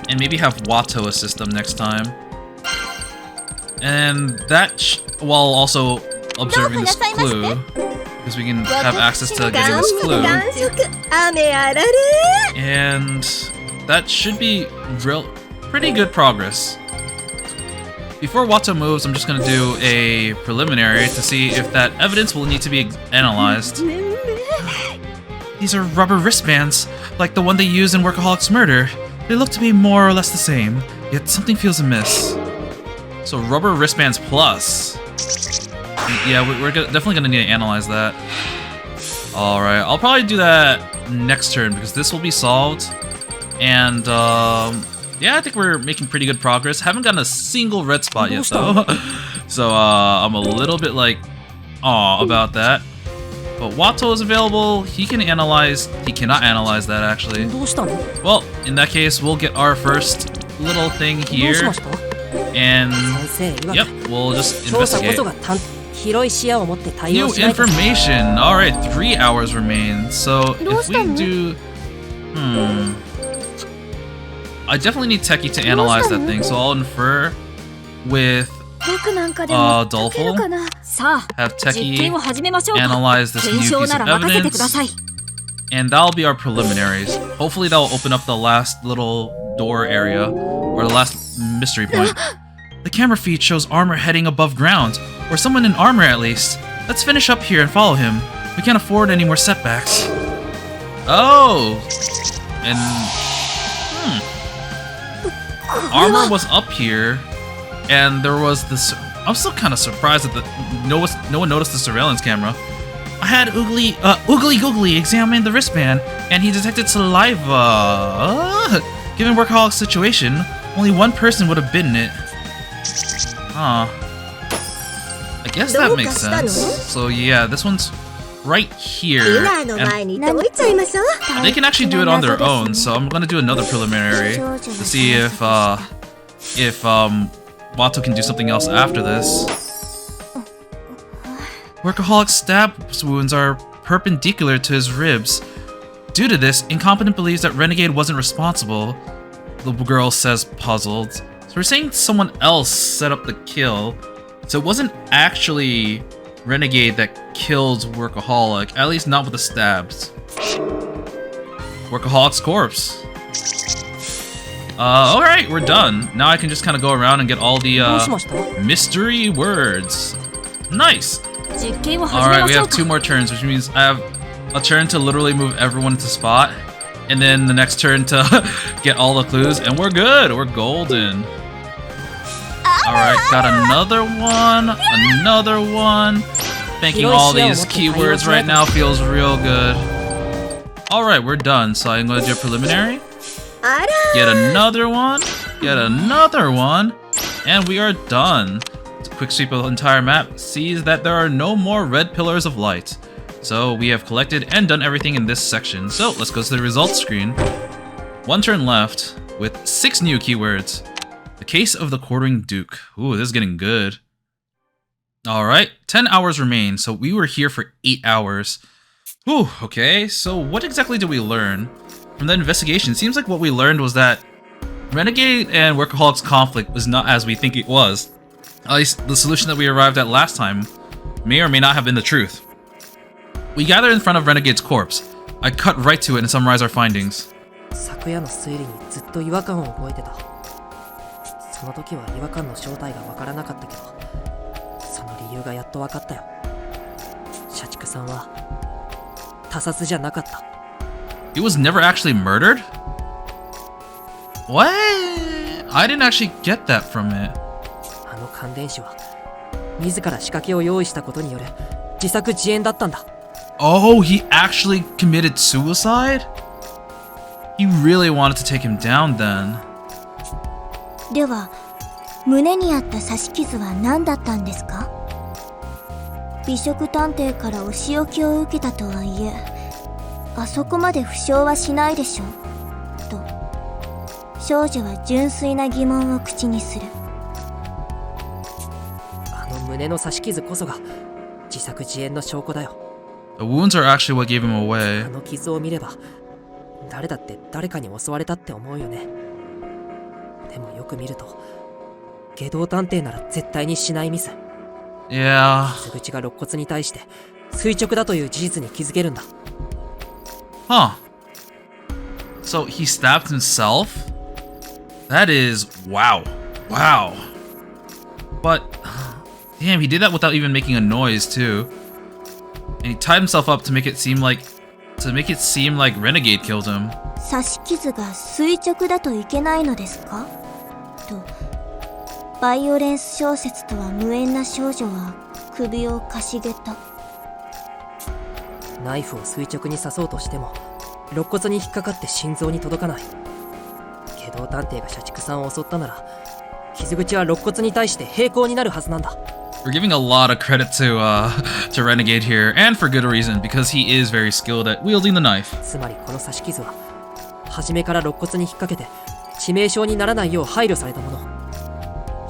Speaker 1: And maybe have Watto assist them next time. And that while also observing this clue. Because we can have access to getting this clue.
Speaker 5: 感触雨あられ
Speaker 1: And that should be pretty good progress. before Watto moves, I'm just gonna do a preliminary to see if that evidence will need to be analyzed. These are rubber wristbands, like the one they used in Workaholic's murder. They look to be more or less the same, yet something feels amiss. So rubber wristbands plus. Yeah, we're definitely gonna need to analyze that. Alright, I'll probably do that next turn because this will be solved. And yeah, I think we're making pretty good progress. Haven't gotten a single red spot yet though. So I'm a little bit like aw about that. But Watto is available. He can analyze. He cannot analyze that actually. Well, in that case, we'll get our first little thing here. And yep, we'll just investigate. New information. Alright, 3 hours remain. So if we do... I definitely need Techie to analyze that thing. So I'll infer with Dolphin. Have Techie analyze this new piece of evidence. And that'll be our preliminaries. Hopefully that'll open up the last little door area. Or the last mystery point. The camera feed shows armor heading above ground. Or someone in armor at least. Let's finish up here and follow him. We can't afford any more setbacks. Oh! And... Armor was up here. And there was this... I'm still kind of surprised that no one noticed the surveillance camera. I had Oogly Googly examine the wristband, and he detected saliva. Given Workaholic's situation, only one person would have bitten it. Huh. I guess that makes sense. So yeah, this one's right here. And they can actually do it on their own, so I'm gonna do another preliminary to see if Watto can do something else after this. Workaholic's stab wounds are perpendicular to his ribs. Due to this, Incompetent believes that Renegade wasn't responsible, the girl says, puzzled. So we're saying someone else set up the kill. So it wasn't actually Renegade that killed Workaholic, at least not with the stabs. Workaholic's corpse. Alright, we're done. Now I can just kind of go around and get all the mystery words. Nice! Alright, we have 2 more turns, which means I have a turn to literally move everyone into spot, and then the next turn to get all the clues, and we're good! We're golden. Alright, got another one. Thinking all these keywords right now feels real good. Alright, we're done, so I'm going to do a preliminary. Get another one, and we are done. A quick sweep of the entire map sees that there are no more red pillars of light. So we have collected and done everything in this section. So let's go to the results screen. 1 turn left with 6 new keywords. The case of the quartering Duke. Ooh, this is getting good. Alright, 10 hours remain, so we were here for 8 hours. Whew, okay, so what exactly did we learn? From the investigation, seems like what we learned was that Renegade and Workaholic's conflict was not as we think it was. At least the solution that we arrived at last time may or may not have been the truth. We gathered in front of Renegade's corpse. I cut right to it and summarize our findings.
Speaker 3: 昨夜の推理にずっと違和感を覚えてた。その時は違和感の正体がわからなかったけど、その理由がやっとわかったよ。社畜さんは他殺じゃなかった。
Speaker 1: He was never actually murdered? What? I didn't actually get that from it.
Speaker 3: あの感電死は自ら仕掛けを用意したことによる自作自演だったんだ。
Speaker 1: Oh, he actually committed suicide? He really wanted to take him down then.
Speaker 2: では、胸にあった刺し傷は何だったんですか？美食探偵からお仕置きを受けたとはいえ、あそこまで負傷はしないでしょうと少女は純粋な疑問を口にする。
Speaker 3: あの胸の刺し傷こそが自作自演の証拠だよ。
Speaker 1: The wounds are actually what gave him away.
Speaker 3: あの傷を見れば誰だって誰かに襲われたって思うよね。でもよく見ると外道探偵なら絶対にしないミス。
Speaker 1: Yeah.
Speaker 3: 傷口が肋骨に対して垂直だという事実に気づけるんだ。
Speaker 1: Huh. So he stabbed himself? That is... wow. Wow. But damn, he did that without even making a noise too. And he tied himself up to make it seem like Renegade killed him.
Speaker 2: 刺し傷が垂直だといけないのですかと、バイオレンス小説とは無縁な少女は首をかしげた。
Speaker 3: ナイフを垂直に刺そうとしても肋骨に引っかかって心臓に届かない。下道探偵が社畜さんを襲ったなら傷口は肋骨に対して平行になるはずなんだ。
Speaker 1: We're giving a lot of credit to Renegade here, and for good reason, because he is very skilled at wielding the knife.
Speaker 3: つまりこの刺し傷は初めから肋骨に引っ掛けて致命傷にならないよう配慮されたもの。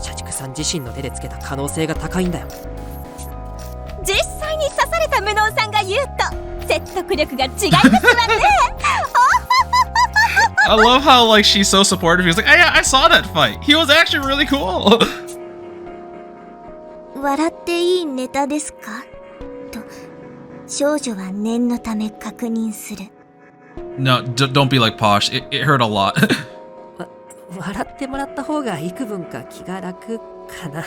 Speaker 3: 社畜さん自身の手でつけた可能性が高いんだよ。
Speaker 5: 実際に刺された無能さんが言うと説得力が違いますわね。
Speaker 1: I love how like she's so supportive. He's like, yeah, I saw that fight. He was actually really cool.
Speaker 2: 笑っていいネタですかと、少女は念のため確認する。
Speaker 1: No, don't be like Posh. It hurt a lot.
Speaker 3: 笑ってもらった方が幾分か気が楽かな。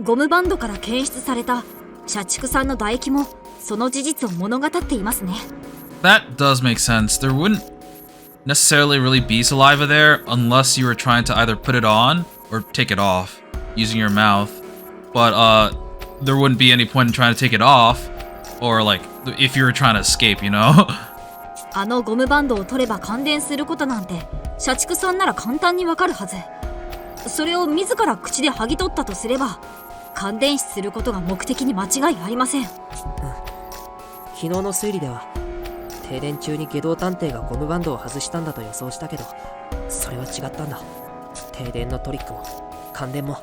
Speaker 6: ゴムバンドから検出された社畜さんの唾液もその事実を物語っていますね。
Speaker 1: That does make sense. There wouldn't necessarily really be saliva there unless you were trying to either put it on or take it off using your mouth. But there wouldn't be any point in trying to take it off or like if you were trying to escape, you know?
Speaker 6: あのゴムバンドを取れば感電することなんて社畜さんなら簡単にわかるはず。それを自ら口で剥ぎ取ったとすれば感電死することが目的に間違いありません。
Speaker 3: 昨日の推理では停電中に下道探偵がゴムバンドを外したんだと予想したけど、それは違ったんだ。停電のトリックも感電も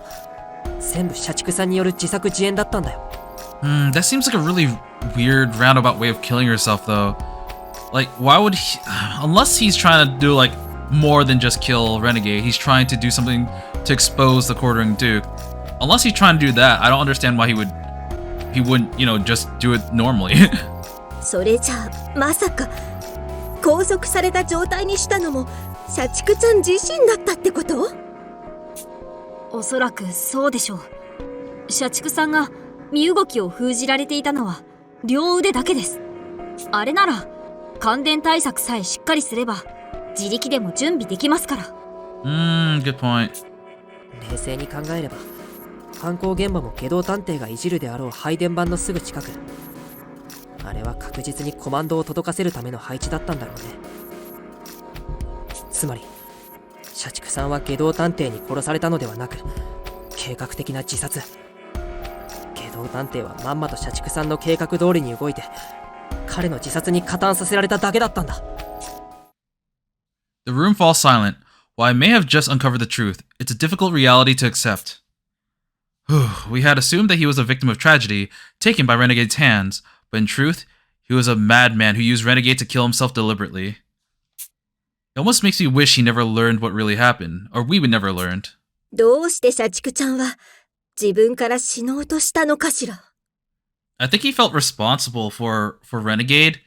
Speaker 3: 全部社畜さんによる自作自演だったんだよ。
Speaker 1: That seems like a really weird roundabout way of killing yourself though. Like, why would he, unless he's trying to do like more than just kill Renegade, he's trying to do something to expose the Quartering Duke. Unless he's trying to do that, I don't understand why he wouldn't, you know, just do it normally.
Speaker 5: それじゃあまさか拘束された状態にしたのも社畜ちゃん自身だったってこと？
Speaker 6: おそらくそうでしょう。社畜さんが身動きを封じられていたのは両腕だけです。あれなら感電対策さえしっかりすれば自力でも準備できますから。
Speaker 1: Good point.
Speaker 3: 冷静に考えれば犯行現場も下道探偵がいじるであろう配電盤のすぐ近く。あれは確実にコマンドを届かせるための配置だったんだろうね。つまり社畜さんは下道探偵に殺されたのではなく計画的な自殺。下道探偵はまんまと社畜さんの計画通りに動いて彼の自殺に加担させられただけだったんだ。
Speaker 1: The room falls silent. While I may have just uncovered the truth, it's a difficult reality to accept. We had assumed that he was a victim of tragedy, taken by Renegade's hands, but in truth, he was a madman who used Renegade to kill himself deliberately. It almost makes me wish he never learned what really happened, or we would never learned.
Speaker 5: どうして社畜ちゃんは自分から死のうとしたのかしら？
Speaker 1: I think he felt responsible for Renegade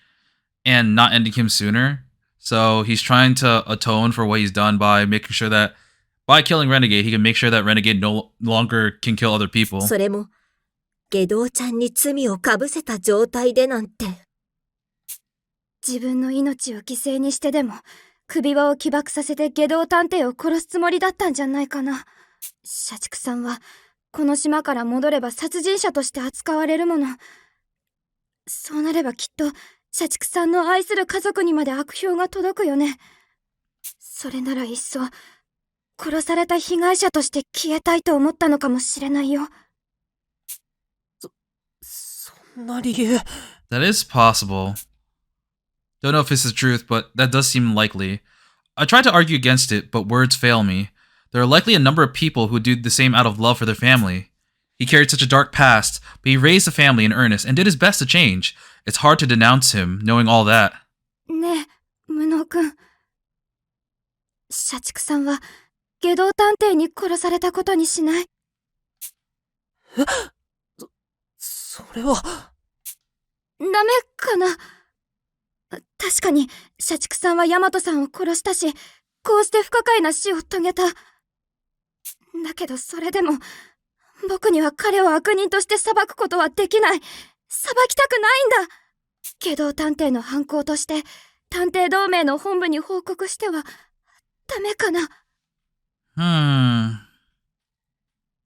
Speaker 1: and not ending him sooner. So he's trying to atone for what he's done by making sure that by killing Renegade, he can make sure that Renegade no longer can kill other people.
Speaker 5: それも下道ちゃんに罪をかぶせた状態でなんて。
Speaker 4: 自分の命を犠牲にしてでも首輪を起爆させて下道探偵を殺すつもりだったんじゃないかな。社畜さんはこの島から戻れば殺人者として扱われるもの。そうなればきっと社畜さんの愛する家族にまで悪評が届くよね。それならいっそ殺された被害者として消えたいと思ったのかもしれないよ。
Speaker 3: そんな理由。
Speaker 1: That is possible. Don't know if this is truth, but that does seem likely. I tried to argue against it, but words fail me. There are likely a number of people who do the same out of love for their family. He carried such a dark past, but he raised the family in earnest and did his best to change. It's hard to denounce him, knowing all that.
Speaker 4: ねえ、無能くん。社畜さんは下道探偵に殺されたことにしない？
Speaker 3: それは。
Speaker 4: ダメかな。確かに社畜さんはヤマトさんを殺したし、こうして不可解な死を遂げた。だけどそれでも僕には彼を悪人として裁くことはできない。裁きたくないんだ。下道探偵の犯行として、探偵同盟の本部に報告しては、ダメかな。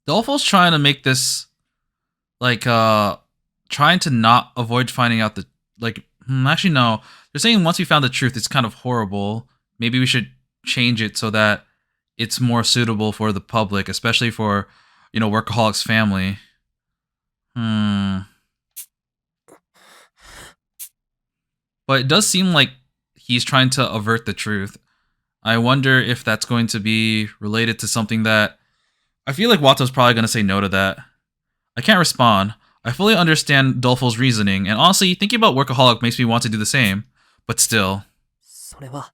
Speaker 1: Dolfo's trying to make this, like, trying to not avoid finding out the, like, actually no. They're saying once we found the truth, it's kind of horrible. Maybe we should change it so that it's more suitable for the public, especially for, you know, Workaholic's family. But it does seem like he's trying to avert the truth. I wonder if that's going to be related to something that... I feel like Wato's probably going to say no to that. I can't respond. I fully understand Dolfo's reasoning, and honestly, thinking about Workaholic makes me want to do the same. But still.
Speaker 3: それは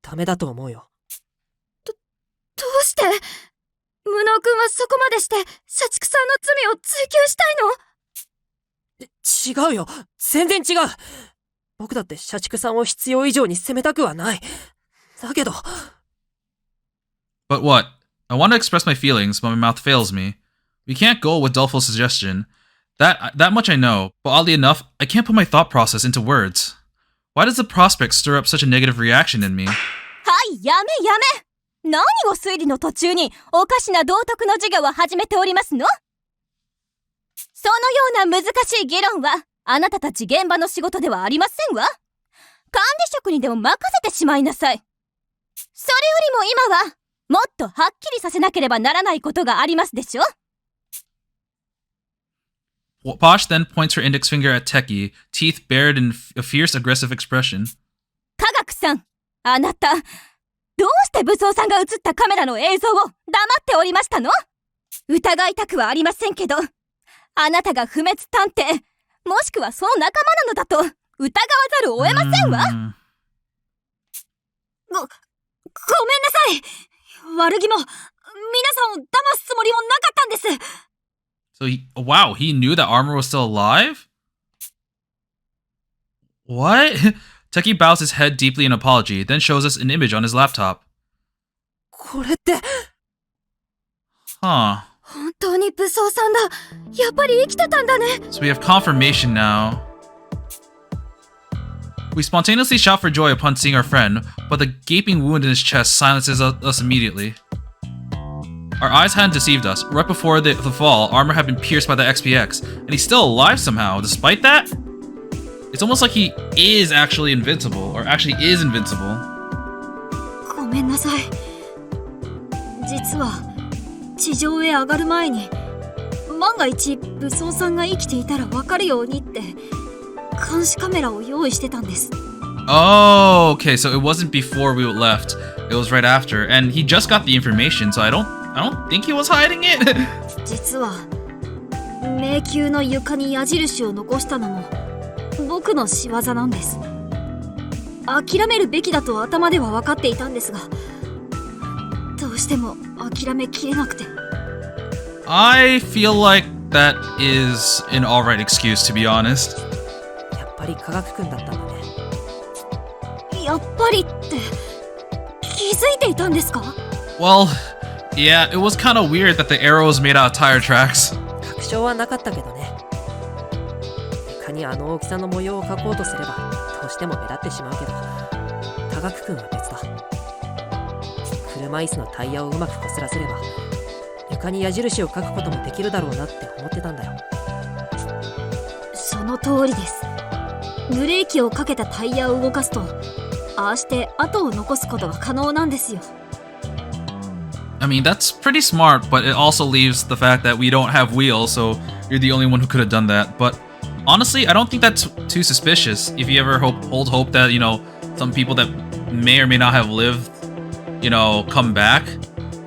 Speaker 3: ダメだと思うよ。
Speaker 4: どうして無能君はそこまでして社畜さんの罪を追及したいの？
Speaker 3: 違うよ。全然違う。僕だって社畜さんを必要以上に責めたくはない。だけど。
Speaker 1: But what? I want to express my feelings, but my mouth fails me. We can't go with Dolfo's suggestion. That much I know, but oddly enough, I can't put my thought process into words. Why does the prospect stir up such a negative reaction in me?
Speaker 2: はい、やめ何を推理の途中におかしな道徳の授業を始めておりますの？そのような難しい議論はあなたたち現場の仕事ではありませんわ。管理職にでも任せてしまいなさい。それよりも今はもっとはっきりさせなければならないことがありますでしょ。
Speaker 1: Posh then points her index finger at Teki, teeth bared in a fierce, aggressive expression.
Speaker 2: 科学さん、あなた、どうして武装さんが映ったカメラの映像を黙っておりましたの？疑いたくはありませんけど、あなたが不滅探偵、もしくはその仲間なのだと疑わざるを得ませんわ。
Speaker 6: ごめんなさい。悪気も、皆さんを騙すつもりもなかったんです。
Speaker 1: So wow, he knew that Armor was still alive? What? Teki bows his head deeply in apology, then shows us an image on his laptop.
Speaker 3: これって。
Speaker 1: Huh.
Speaker 4: 本当に武装さんだ。やっぱり生きてたんだね。
Speaker 1: So we have confirmation now. We spontaneously shout for joy upon seeing our friend, but the gaping wound in his chest silences us immediately. Our eyes hadn't deceived us. Right before the fall, Armor had been pierced by the XPX, and he's still alive somehow, despite that? It's almost like he is actually invincible, or actually is invincible.
Speaker 6: ごめんなさい。実は、地上へ上がる前に、万が一武装さんが生きていたらわかるようにって、監視カメラを用意してたんです。
Speaker 1: Oh, okay, so it wasn't before we left. It was right after, and he just got the information, so I don't think he was hiding it.
Speaker 6: 実は迷宮の床に矢印を残したのも僕の仕業なんです。諦めるべきだと頭では分かっていたんですが、どうしても諦めきれなくて。
Speaker 1: I feel like that is an alright excuse, to be honest.
Speaker 3: やっぱり科学君だったんだね。
Speaker 6: やっぱりって気づいていたんですか？
Speaker 1: Well, yeah, it was kind of weird that the arrow was made out of tire tracks.
Speaker 3: 確証はなかったけどね。床にあの大きさの模様を描こうとすればどうしても目立ってしまうけど、科学君は別だ。車椅子のタイヤをうまくこすらせれば床に矢印を描くこともできるだろうなって思ってたんだよ。
Speaker 6: その通りです。ブレーキをかけたタイヤを動かすと、ああして跡を残すことは可能なんですよ。
Speaker 1: I mean, that's pretty smart, but it also leaves the fact that we don't have wheels, so you're the only one who could have done that. But honestly, I don't think that's too suspicious. If you ever hold hope that, you know, some people that may or may not have lived, you know, come back.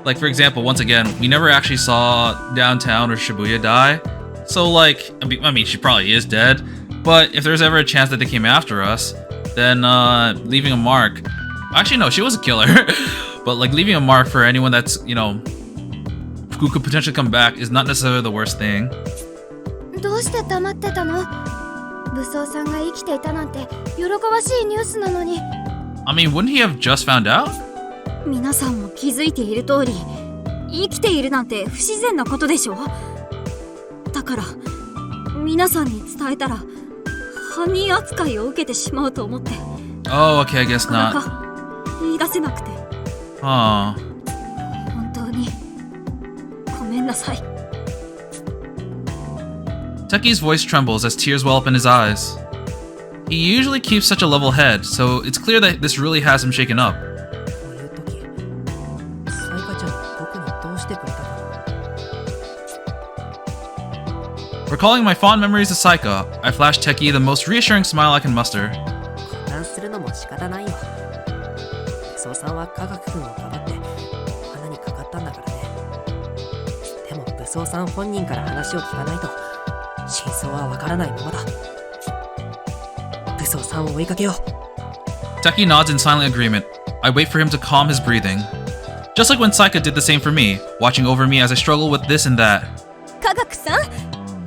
Speaker 1: Like, for example, once again, we never actually saw Downtown or Shibuya die. So, like, I mean, she probably is dead. But if there's ever a chance that they came after us, then leaving a mark. Actually, no, she was a killer. But like leaving a mark for anyone that's, you know, who could potentially come back is not necessarily the worst thing.
Speaker 4: どうして黙ってたの？武装さんが生きていたなんて喜ばしいニュースなのに。
Speaker 1: I mean, wouldn't he have just found out?
Speaker 6: 皆さんも気づいている通り、生きているなんて不自然なことでしょ。だから皆さんに伝えたら犯人扱いを受けてしまうと思って。
Speaker 1: Oh, okay, I guess
Speaker 6: なか
Speaker 1: not.
Speaker 6: なか言い出せなくて
Speaker 1: Huh.
Speaker 6: 本当にごめんなさい。
Speaker 1: Teki's voice trembles as tears well up in his eyes. He usually keeps such a level head, so it's clear that this really has him shaken up.
Speaker 3: こういう時サイカちゃんは僕にどうしてくれたの？
Speaker 1: Recalling my fond memories of Saika, I flash Teki the most reassuring smile I can muster.
Speaker 3: 混乱するのも仕方ないよ。武装さんは科学君をかばって罠にかかったんだからね。でも武装さん本人から話を聞かないと真相はわからないままだ。武装さんを追いかけよう。
Speaker 1: Teki nods in silent agreement. I wait for him to calm his breathing. Just like when Saika did the same for me, watching over me as I struggle with this and that.
Speaker 2: 科学さん、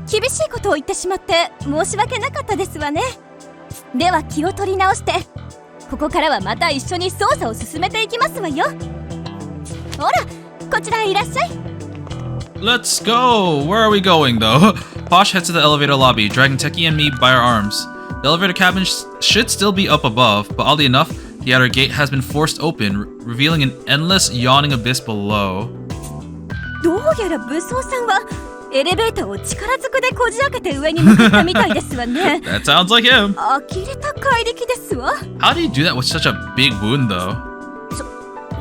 Speaker 2: 厳しいことを言ってしまって申し訳なかったですわね。では気を取り直して、ここからはまた一緒に捜査を進めていきますわよ。ほら、こちらへいらっしゃい。
Speaker 1: Let's go! Where are we going, though? Posh heads to the elevator lobby, dragging Teki and me by our arms. The elevator cabin should still be up above, but oddly enough, the outer gate has been forced open, revealing an endless, yawning abyss below.
Speaker 2: どうやら武装さんはエレベーターを力ずくでこじ開けて上に向かったみたいですわね。
Speaker 1: That sounds like him!
Speaker 2: 呆れた怪力ですわ。
Speaker 1: How do you do that with such a big wound, though?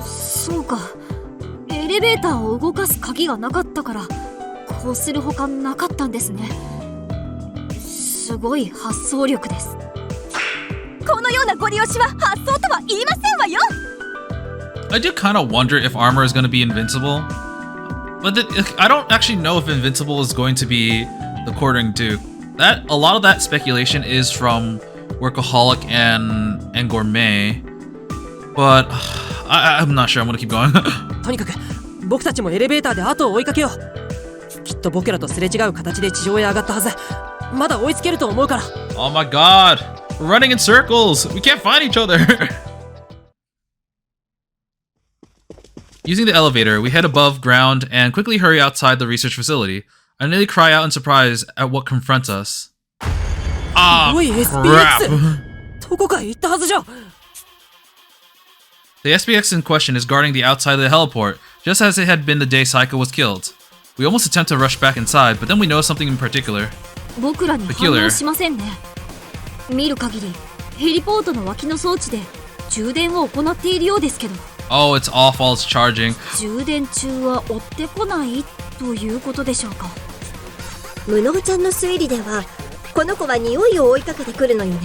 Speaker 6: そうか、エレベーターを動かす鍵がなかったからこうするほかなかったんですね。すごい発想力です。
Speaker 2: このようなご利用しは発想とは言いませんわよ。
Speaker 1: I do kind of wonder if armor is going to be invincible. But I don't actually know if invincible is going to be the quartering Duke. A lot of that speculation is from Workaholic and Gourmet. But I'm not sure. I'm going to keep going.
Speaker 3: とにかく僕たちもエレベーターで後を追いかけよう。きっと僕らとすれ違う形で地上へ上がったはず。まだ追いつけると思うから。
Speaker 1: Oh my god! We're running in circles! We can't find each other! Using the elevator, we head above ground and quickly hurry outside the research facility. I nearly cry out in surprise at what confronts us. Ah,
Speaker 3: おい
Speaker 1: crap!
Speaker 3: SPX どこかへ行ったはずじゃ。
Speaker 1: The SPX in question is guarding the outside of the heliport, just as it had been the day Saika was killed. We almost attempt to rush back inside, but then we notice something in particular.
Speaker 6: 僕らに反応しませんね。見る限りヘリポートの脇の装置で充電を行っているようですけど。
Speaker 1: Oh, it's all false charging.
Speaker 6: 充電中は追ってこないということでしょうか。
Speaker 5: ムノちゃんの推理ではこの子は匂いを追いかけてくるのよね。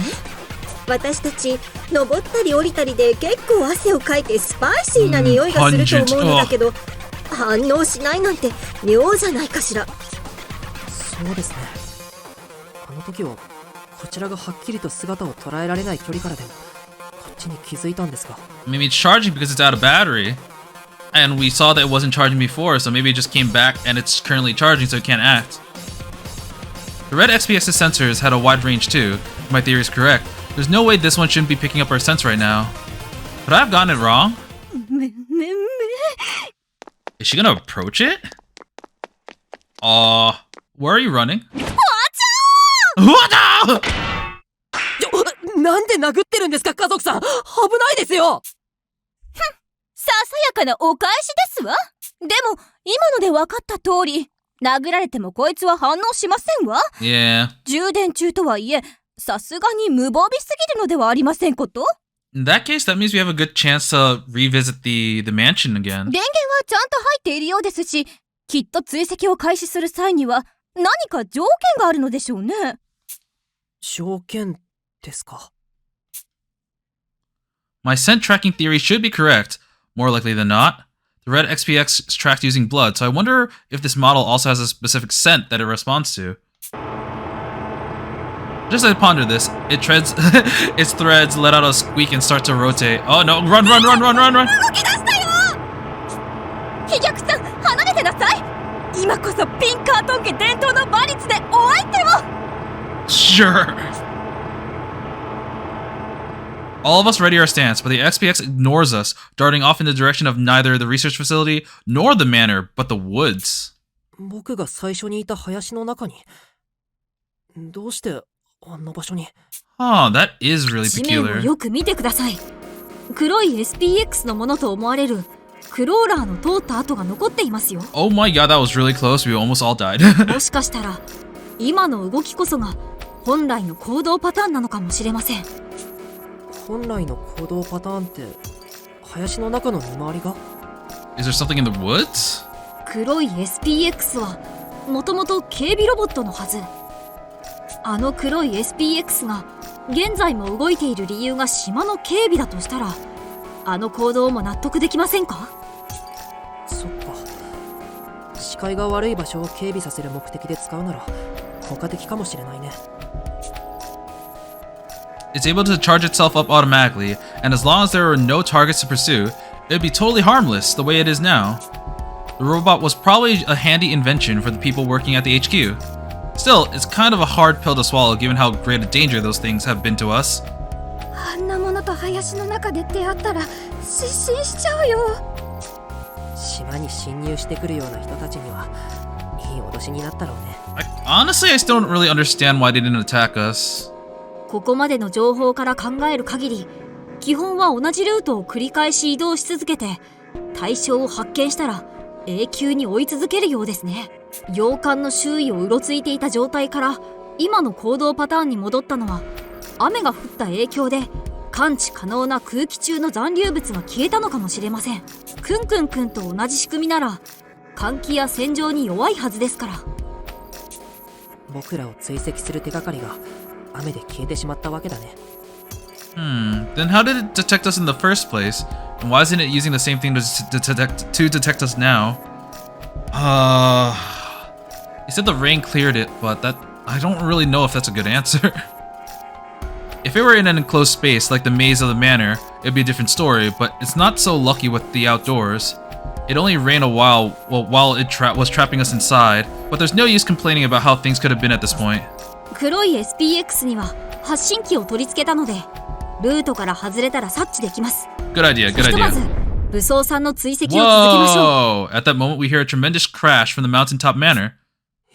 Speaker 5: 私たち登ったり降りたりで結構汗をかいてスパイシーな匂いがすると思うのだけど、反応しないなんて妙じゃないかしら。
Speaker 3: そうですね。あの時はこちらがはっきりと姿を捉えられない距離からでもこっちに気づいたんですが。
Speaker 1: Maybe it's charging because it's out of battery. And we saw that it wasn't charging before, so maybe it just came back and it's currently charging so it can't act. The red XPS's sensors had a wide range too. If my theory is correct, there's no way this one shouldn't be picking up our sense right now. Could I have gotten it wrong? Is she gonna approach it? Where are you running? What?
Speaker 3: なんで殴ってるんですか家族さん。危ないですよ。
Speaker 2: ささやかなお返しですわ。でも今ので分かった通り、殴られてもこいつは反応しませんわ。
Speaker 1: Yeah.
Speaker 2: 充電中とはいえ、さすがに無防備すぎるのではありませんこと。
Speaker 1: In that case, that means we have a good chance to revisit the mansion again.
Speaker 2: 電源はちゃんと入っているようですし、きっと追跡を開始する際には何か条件があるのでしょうね。
Speaker 3: 条件ですか。
Speaker 1: My scent tracking theory should be correct. More likely than not, the red XPX is tracked using blood, so I wonder if this model also has a specific scent that it responds to. Just as I ponder this, its threads let out a squeak and start to rotate. Oh no, run!
Speaker 2: 動き出したよ。飛脚さん、離れてなさい。今こそピンカートン家伝統の馬率でお相手を。
Speaker 1: Sure. All of us ready our stance, but the XPX ignores us, darting off in the direction of neither the research facility nor the manor, but the woods.
Speaker 3: 僕が最初にいた林の中にどうしてあんな場所に
Speaker 1: Huh, that is really
Speaker 6: 地面を
Speaker 1: peculiar.
Speaker 6: よく見てください。黒い SPX のものと思われるクローラーの通った跡が残っていますよ。
Speaker 1: Oh my god, that was really close. We almost all died.
Speaker 6: もしかしたら今の動きこそが本来の行動パターンなのかもしれません。
Speaker 3: 本来の行動パターンって林の中の見回りが
Speaker 1: Is there something in the woods?
Speaker 6: 黒い SPX はもともと警備ロボットのはず。あの黒い SPX が現在も動いている理由が島の警備だとしたら、あの行動も納得できませんか？
Speaker 3: そっか。視界が悪い場所を警備させる目的で使うなら効果的かもしれないね。
Speaker 1: It's able to charge itself up automatically, and as long as there were no targets to pursue, it would be totally harmless the way it is now. The robot was probably a handy invention for the people working at the HQ. Still, it's kind of a hard pill to swallow given how great a danger those things have been to us.
Speaker 4: あんなものと林の中で出会ったら失神しちゃうよ。
Speaker 3: 島に侵入してくるような人たちにはいい脅しになったろうね。
Speaker 1: Honestly, I still don't really understand why they didn't attack us.
Speaker 6: ここまでの情報から考える限り、基本は同じルートを繰り返し移動し続けて、対象を発見したら永久に追い続けるようですね。洋館の周囲をうろついていた状態から今の行動パターンに戻ったのは、雨が降った影響で感知可能な空気中の残留物が消えたのかもしれません。クンクンくんと同じ仕組みなら換気や洗浄に弱いはずですから。
Speaker 3: 僕らを追跡する手がかりが雨で消えてしまったわけだね。
Speaker 1: Then how did it detect us in the first place? And why isn't it using the same thing to detect us now? You said the rain cleared it, but I don't really know if that's a good answer. If it were in an enclosed space like the maze of the manor, it'd be a different story, but it's not so lucky with the outdoors. It only rained a while it was trapping us inside, but there's no use complaining about how things could have been at this point.
Speaker 6: 黒い SPX には発信機を取り付けたので、ルートから外れたら察知できます。
Speaker 1: Good idea, good
Speaker 6: ひとま
Speaker 1: idea.
Speaker 6: ず武装さんの追跡を続けましょう。
Speaker 1: Whoa! At that moment, we hear a tremendous crash from the mountaintop manor.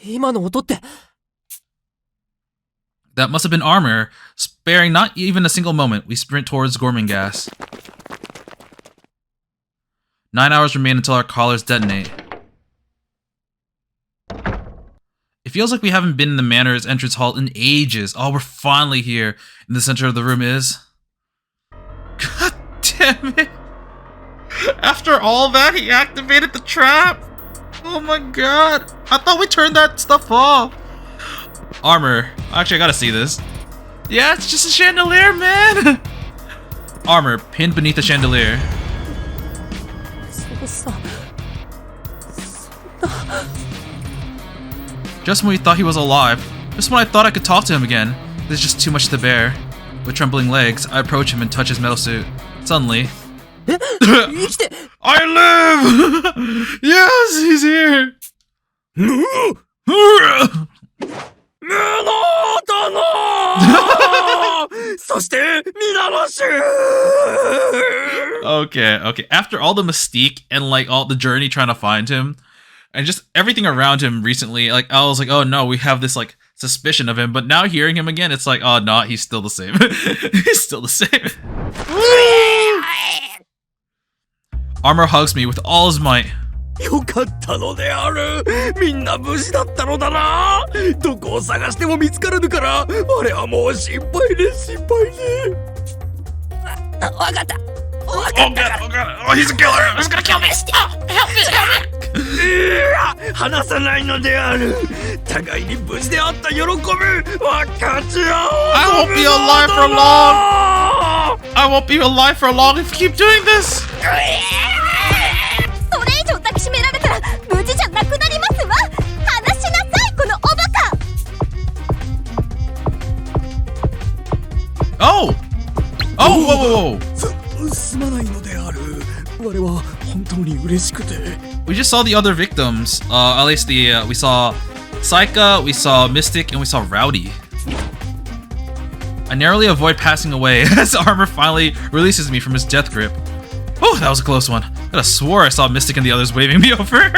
Speaker 3: 今の音って
Speaker 1: That must have been armor. Sparing not even a single moment, we sprint towards Gormenghast. 9 hours remain until our collars detonate. It feels like we haven't been in the manor's entrance hall in ages. Oh, we're finally here. In the center of the room is... God damn it! After all that, he activated the trap! Oh my god! I thought we turned that stuff off! Armor. Actually, I gotta see this. Yeah, it's just a chandelier, man! Armor, pinned beneath the chandelier.
Speaker 3: そうさ。
Speaker 1: Just when we thought he was alive, just when I thought I could talk to him again, there's just too much to bear. With trembling legs, I approach him and touch his metal suit. Suddenly... I live! Yes, he's here! Okay. After all the mystique and like all the journey trying to find him, and just everything around him recently, like I was like, oh no, we have this like suspicion of him, but now hearing him again, it's like, oh no, he's still the same. He's still the same. Armor hugs me with all his might.
Speaker 7: よかったのである。みんな無事だったのだな。どこを探しても見つからぬから、俺はもう心配で心配で。わかった。
Speaker 1: Oh god, oh he's a killer! He's gonna kill me! Help me!
Speaker 7: 話さないのである。互いに無事であった喜び、分かち合おう。
Speaker 1: I won't be alive for long! I won't be alive for long if you keep doing this!
Speaker 4: それ以上抱きしめられたら無事じゃなくなりますわ。話しなさい、このおバカ。
Speaker 1: Oh! Oh, whoa!
Speaker 7: すまないのである。我は本当に嬉しくて。
Speaker 1: We just saw the other victims. At least we saw Saika, we saw Mystic, and we saw Rowdy. I narrowly avoid passing away as armor finally releases me from his death grip. Oh, that was a close one. I could have swore I saw Mystic and the others waving me over.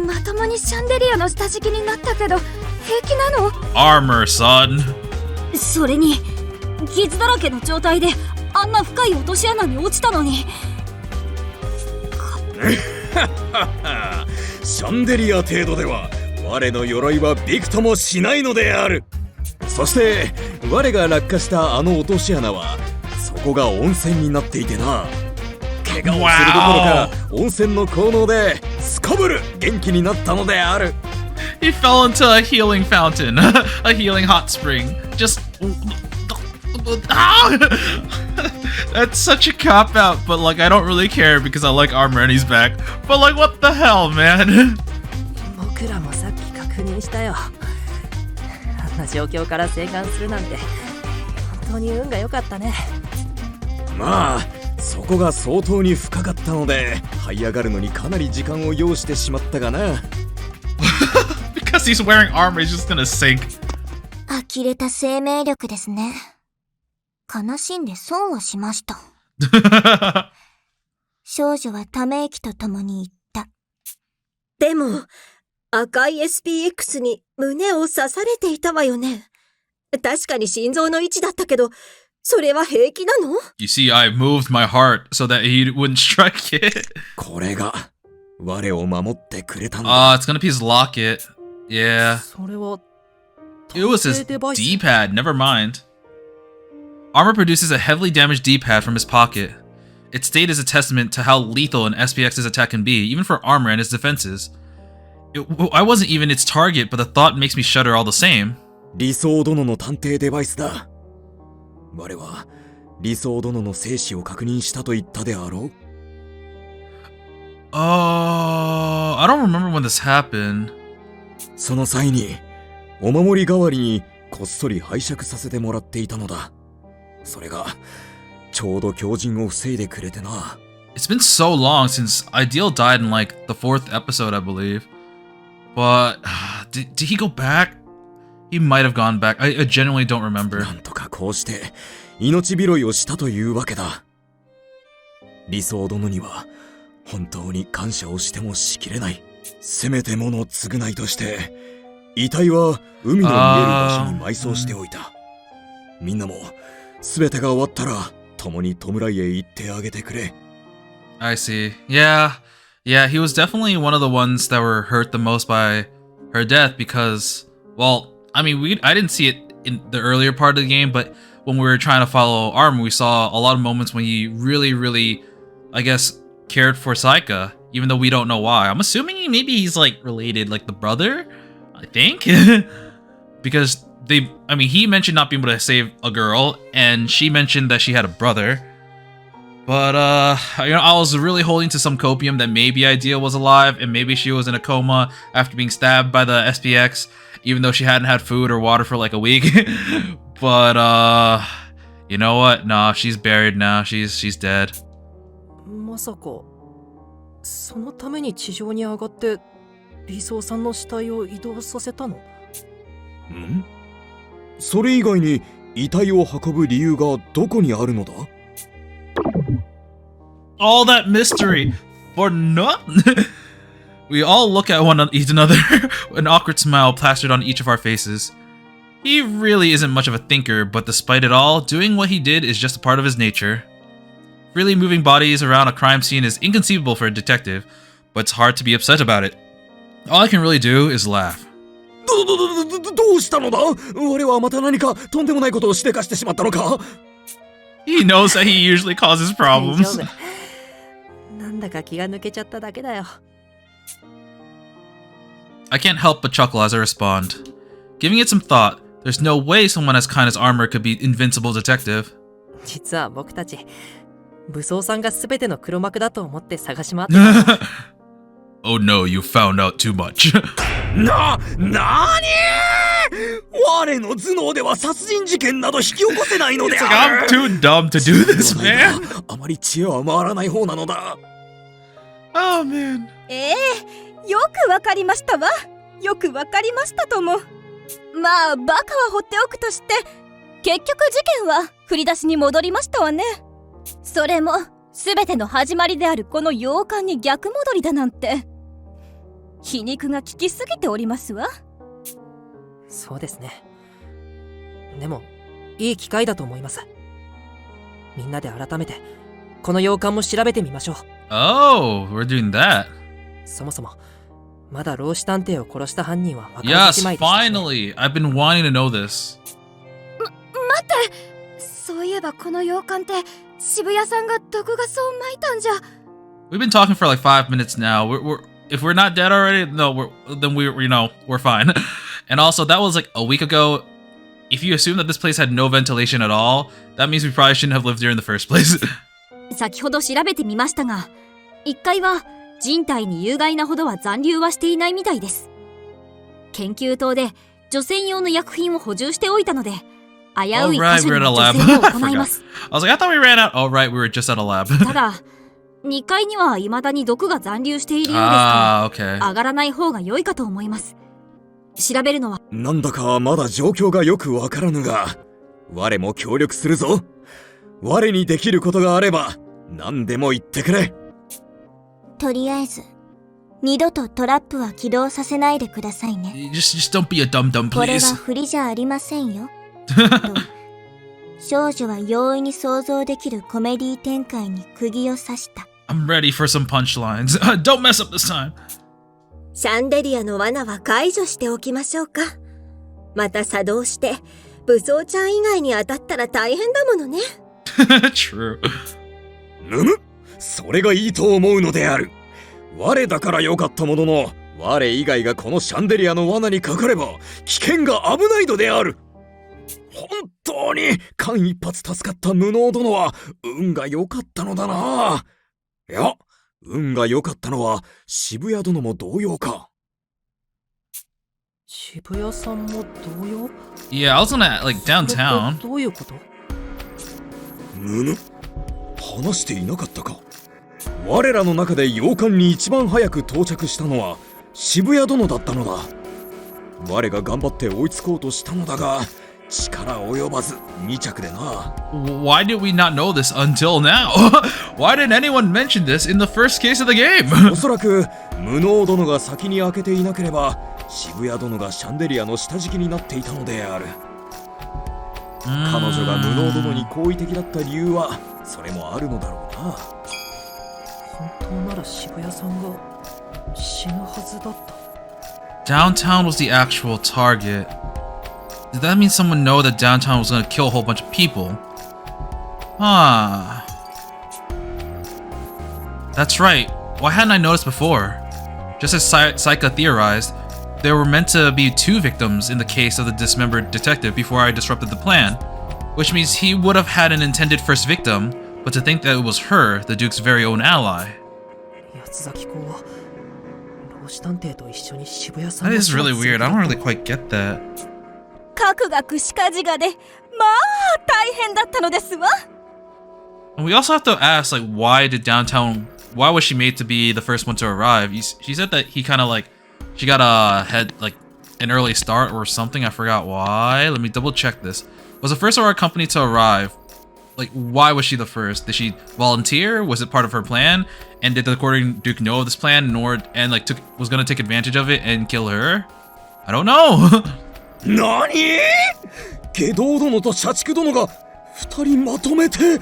Speaker 4: まともにシャンデリアの下敷きになったけど平気なの？
Speaker 1: Armor, son.
Speaker 6: それに傷だらけの状態であんな深い落とし穴に落ちたのに。
Speaker 7: シャンデリア程度では我の鎧はびくともしないのである。そして我が落下したあの落とし穴はそこが温泉になっていてな。怪我をするどころか温泉の効能ですこぶる元気になったのである。
Speaker 1: He fell into a healing fountain, a healing hot spring. Just that's such a cop out, but like I don't really care because I like armor and he's back. But like what the hell, man?
Speaker 3: 僕らもさっき確認したよ。あんな状況から生還するなんて本当に運が良かったね。
Speaker 7: まあそこが相当に深かったので這い上がるのにかなり時間を要してしまったがな。
Speaker 1: Because he's wearing armor, he's just gonna sink.
Speaker 2: 呆れた生命力ですね。悲しんで損をしました。少女はため息とともに言った。
Speaker 5: でも赤い SPX に胸を刺されていたわよね。確かに心臓の位置だったけど、それは平気なの？
Speaker 1: You see, I moved my heart so that he wouldn't strike it.
Speaker 7: これが我を守ってくれたんだ。
Speaker 1: It's gonna be his locket. Yeah.
Speaker 3: それは
Speaker 1: It was his D-pad, never mind. Armor produces a heavily damaged D-pad from his pocket. Its state is a testament to how lethal an SPX's attack can be, even for armor and its defenses. I wasn't even its target, but the thought makes me shudder all the same.
Speaker 7: 理想殿の探偵デバイスだ。我は理想殿の生死を確認したと言ったであろう。
Speaker 1: I don't remember when this happened.
Speaker 7: その際にお守り代わりにこっそり拝借させてもらっていたのだ。それがちょうど強靭を防いでくれてな。
Speaker 1: It's been so long since Ideal died in like the 4th episode, I believe. But did he go back? He might have gone back. I genuinely don't remember.
Speaker 7: なんとかこうして命拾いをしたというわけだ。理想殿には本当に感謝をしてもしきれない。せめてもの償いとして遺体は海の見える場所に埋葬しておいた。みんなも全てが終わったら共に弔いへ行ってあげてくれ。
Speaker 1: I see. Yeah, he was definitely one of the ones that were hurt the most by her death because, well, I mean, I didn't see it in the earlier part of the game, but when we were trying to follow Arm, we saw a lot of moments when he really, I guess, cared for Saika, even though we don't know why. I'm assuming maybe he's like related, like the brother, I think, because he mentioned not being able to save a girl, and she mentioned that she had a brother. But, I was really holding to some copium that maybe Idea was alive, and maybe she was in a coma after being stabbed by the SPX, even though she hadn't had food or water for like a week. But, you know what? Nah, she's buried now. She's dead.
Speaker 3: まさかそのために地上に上がって理想さんの死体を移動させたの？
Speaker 7: ん？それ以外に遺体を運ぶ理由がどこにあるのだ？
Speaker 1: All that mystery for nothing. We all look at one another, an awkward smile plastered on each of our faces. He really isn't much of a thinker, but despite it all, doing what he did is just a part of his nature. Freely moving bodies around a crime scene is inconceivable for a detective, but it's hard to be upset about it. All I can really do is laugh.
Speaker 7: どうしたのだ？俺はまた何かとんでもないことをしでかしてしまったのか？
Speaker 1: He knows that he usually causes problems.
Speaker 3: なんだか気が抜けちゃっただけだよ。
Speaker 1: I can't help but chuckle as I respond. Giving it some thought, there's no way someone as kind as Armor could be invincible detective.
Speaker 3: 実は僕たち武装さんが全ての黒幕だと思って探し回ってた。
Speaker 1: Oh no, you found out too much.
Speaker 7: なに？我の頭脳では殺人事件など引き起こせないので
Speaker 1: It's like
Speaker 7: ある。
Speaker 1: I'm too dumb to do this, man.
Speaker 7: あまり知恵は回らない方なのだ。
Speaker 1: Oh man.
Speaker 6: よくわかりましたわ。よくわかりましたとも。まあバカは放っておくとして、
Speaker 8: 結局事件は振り出しに戻りましたわね。それも全ての始まりであるこの洋館に逆戻りだなんて、皮肉が効きすぎておりますわ。
Speaker 3: そうですね。でもいい機会だと思います。みんなで改めてこの洋館も調べてみましょう。
Speaker 1: Oh, we're doing that.
Speaker 3: そもそもまだ老子探偵を殺した犯人は分からず
Speaker 1: Yes,
Speaker 3: じまいでしたしね。
Speaker 1: finally. I've been wanting to know this.
Speaker 4: 待って、そういえばこの洋館って渋谷さんが毒ガスを撒いたんじゃ。
Speaker 1: We've been talking for like 5 minutes now. If we're not dead already, no, then we're fine. And also, that was like a week ago. If you assume that this place had no ventilation at all, that means we probably shouldn't have lived here in the first place.
Speaker 6: 先ほど調べてみましたが、1階は人体に有害なほどは残留はしていないみたいです。研究棟で除染用の薬品を補充しておいたので、危うい箇所に除染を行います。
Speaker 1: I was like, I thought we ran out. Oh, right, we were just at a lab.
Speaker 6: ただ、2階には未だに毒が残留しているようですから、上がらない方が良いかと思います。調べるのは
Speaker 7: なんだかまだ状況がよくわからぬが、我も協力するぞ。我にできることがあれば何でも言ってくれ。
Speaker 2: とりあえず二度とトラップは起動させないでくださいね。
Speaker 1: Just don't be a dum-dum,
Speaker 2: これは
Speaker 1: please.
Speaker 2: 振りじゃありませんよ。と少女は容易に想像できるコメディ展開に釘を刺した。
Speaker 1: I'm ready for some punchlines. Don't mess up this time.
Speaker 5: シャンデリアの罠は解除しておきましょうか。また作動して武装ちゃん以外に当たったら大変だものね。
Speaker 1: True.
Speaker 7: ぬむ、それがいいと思うのである。我だからよかったものの、我以外がこのシャンデリアの罠にかかれば危険が危ないのである。本当に間一髪助かった無能殿は運が良かったのだな。いや、運が良かったのは渋谷殿も同様か。
Speaker 3: 渋谷さんも同様？
Speaker 1: Yeah, I was gonna like downtown.
Speaker 3: どういうこと？
Speaker 7: むむ、話していなかったか。我らの中で洋館に一番早く到着したのは渋谷殿だったのだ。我が頑張って追いつこうとしたのだが力及ばず2着でな。
Speaker 1: Why did we not know this until now? Why didn't anyone mention this in the first case of the game?
Speaker 7: おそらく無能殿が先に開けていなければ渋谷殿がシャンデリアの下敷きになっていたのである。彼女が無能殿に好意的だった理由はそれもあるのだろうな。
Speaker 3: 本当なら渋谷さんが死ぬはずだった。
Speaker 1: Downtown was the actual target. Did that mean someone know that downtown was gonna kill a whole bunch of people? Huh. That's right. Why hadn't I noticed before? Just as Saika theorized, there were meant to be 2 victims in the case of the dismembered detective before I disrupted the plan, which means he would have had an intended first victim, but to think that it was her, the Duke's very own ally.
Speaker 3: 八つ崎公は老子探偵と一緒に渋谷さん
Speaker 1: That
Speaker 3: の
Speaker 1: is really weird. I don't really quite get that.
Speaker 8: 核が串かじがで、まあ大変だったのですわ。
Speaker 1: And we also have to ask, like, why was she made to be the first one to arrive? She said that he kind of like, she got an early start or something. I forgot why. Let me double check this. Was the first of our company to arrive? Like, why was she the first? Did she volunteer? Was it part of her plan? And did the Quartering Duke know of this plan and was gonna take advantage of it and kill her? I don't know.
Speaker 7: なに？下道殿と社畜殿が2人まとめて。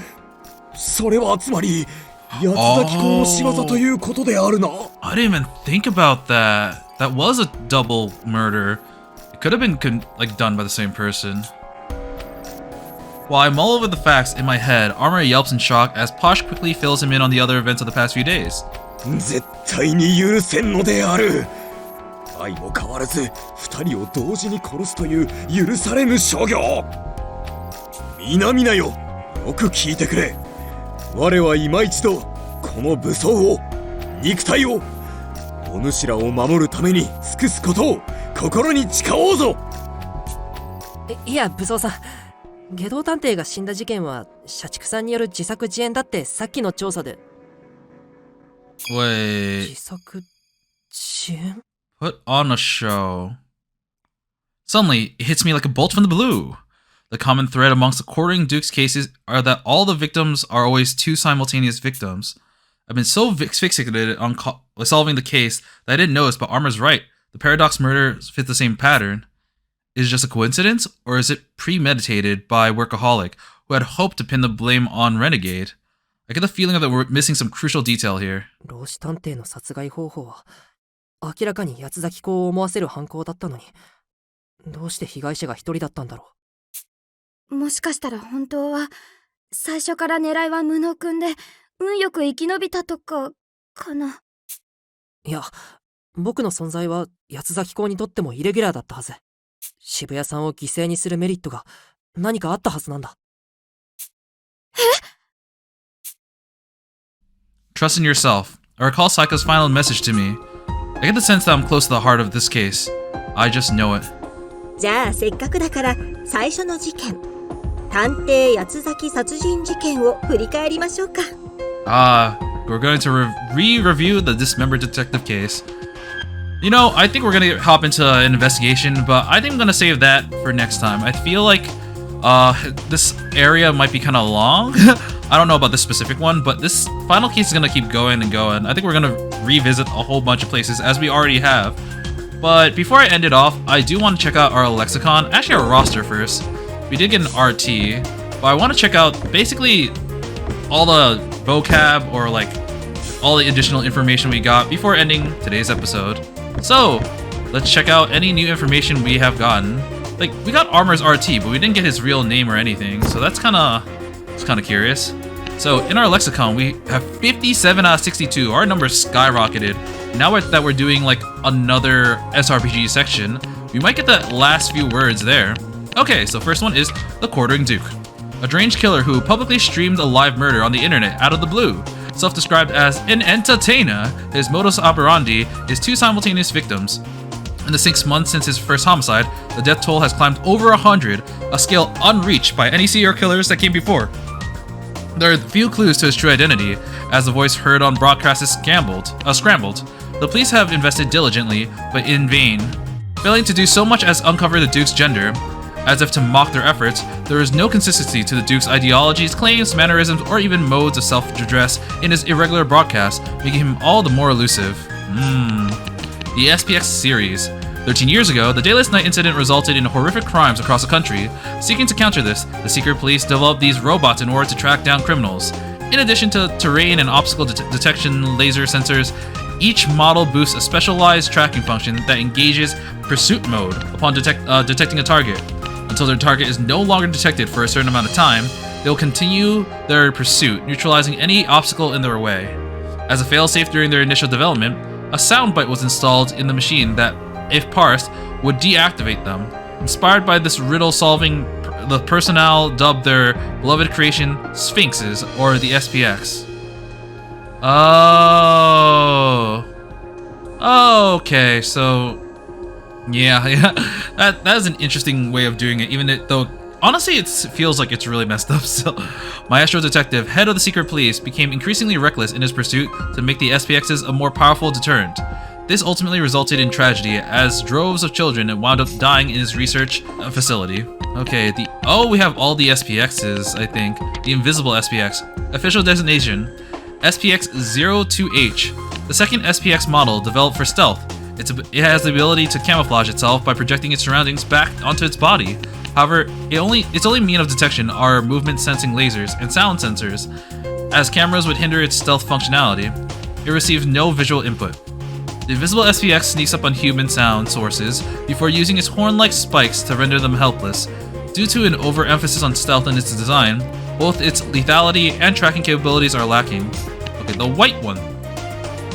Speaker 7: それはつまり八つ崎公の仕業ということであるな。
Speaker 1: I didn't even think about that. That was a double murder. It could have been done by the same person. While I mull over the facts in my head, Armor yelps in shock as Posh quickly fills him in on the other events of the past few days.
Speaker 7: 絶対に許せんのである。相も変わらず2人を同時に殺すという許されぬ所業。皆々よ、よく聞いてくれ。我は今一度この武装を、肉体を、お主らを守るために尽くすことを心に誓おうぞ。
Speaker 3: いや、武装さん、下道探偵が死んだ事件は社畜さんによる自作自演だってさっきの調査で。
Speaker 1: Wait.
Speaker 3: 自作自演?
Speaker 1: Put on a show. Suddenly, it hits me like a bolt from the blue. The common thread amongst the quartering Duke's cases are that all the victims are always two simultaneous victims. I've been so fixated on solving the case that I didn't notice, but Armor's right. The Paradox murders fit the same pattern. Is it just a coincidence, or is it premeditated by Workaholic, who had hoped to pin the blame on Renegade? I get the feeling that we're missing some crucial detail here.
Speaker 3: 老子探偵の殺害方法は明らかに八つ咲子を思わせる犯行だったのに、どうして被害者が一人だったんだろ
Speaker 4: もしかしたら本当は最初から狙いは無能君で運よく生き延びたとかかな。
Speaker 3: う。いや、僕の存在は八つ咲子にとってもイレギュラーだったはず。渋谷さんを犠牲にするメリットが何かあったはずなんだ。
Speaker 1: Trust in yourself. I recall Saika's final message to me. I get the sense that I'm close to the heart of this case. I just know it.
Speaker 5: じゃあせっかくだから最初の事件、探偵八つ咲き殺人事件を振り返りましょうか。
Speaker 1: We're going to re-review the dismembered detective case. You know, I think we're gonna hop into an investigation, but I think I'm gonna save that for next time. I feel like this area might be kind of long. I don't know about this specific one, but this final case is gonna keep going and going. I think we're gonna revisit a whole bunch of places as we already have. But before I end it off, I do want to check out our lexicon, actually our roster first. We did get an RT, but I want to check out basically all the vocab or like all the additional information we got before ending today's episode. So let's check out any new information we have gotten. Like, we got Armor's RT, but we didn't get his real name or anything, so that's kind of curious. So in our lexicon, we have 57 out of 62. Our number's skyrocketed. Now that we're doing like another SRPG section, we might get the last few words there. Okay, so first one is the Quartering Duke. A deranged killer who publicly streamed a live murder on the internet out of the blue. Self-described as an entertainer, his modus operandi is two simultaneous victims. In the 6 months since his first homicide, the death toll has climbed over 100, a scale unreached by any serial killers that came before. There are few clues to his true identity, as the voice heard on broadcast is scrambled. The police have invested diligently, but in vain. Failing to do so much as uncover the Duke's gender. As if to mock their efforts, there is no consistency to the Duke's ideologies, claims, mannerisms, or even modes of self-address in his irregular broadcasts, making him all the more elusive. The SPX series. 13 years ago, the Dayless Night incident resulted in horrific crimes across the country. Seeking to counter this, the secret police developed these robots in order to track down criminals. In addition to terrain and obstacle detection laser sensors, each model boosts a specialized tracking function that engages pursuit mode upon detecting a target. Until their target is no longer detected for a certain amount of time, they'll continue their pursuit, neutralizing any obstacle in their way. As a failsafe during their initial development, a soundbite was installed in the machine that, if parsed, would deactivate them. Inspired by this riddle-solving, the personnel dubbed their beloved creation Sphinxes, or the SPX. Oh, okay, so yeah, that is an interesting way of doing it. Even though honestly, it feels like it's really messed up. So, Maestro Detective, head of the secret police, became increasingly reckless in his pursuit to make the SPXs a more powerful deterrent. This ultimately resulted in tragedy, as droves of children wound up dying in his research facility. Okay, we have all the SPXs, I think. The Invisible SPX. Official designation, SPX-02H. The second SPX model developed for stealth. It has the ability to camouflage itself by projecting its surroundings back onto its body. However, its only mean of detection are movement sensing lasers and sound sensors, as cameras would hinder its stealth functionality. It receives no visual input. The invisible SPX sneaks up on human sound sources before using its horn-like spikes to render them helpless. Due to an overemphasis on stealth in its design, both its lethality and tracking capabilities are lacking. Okay, the white one.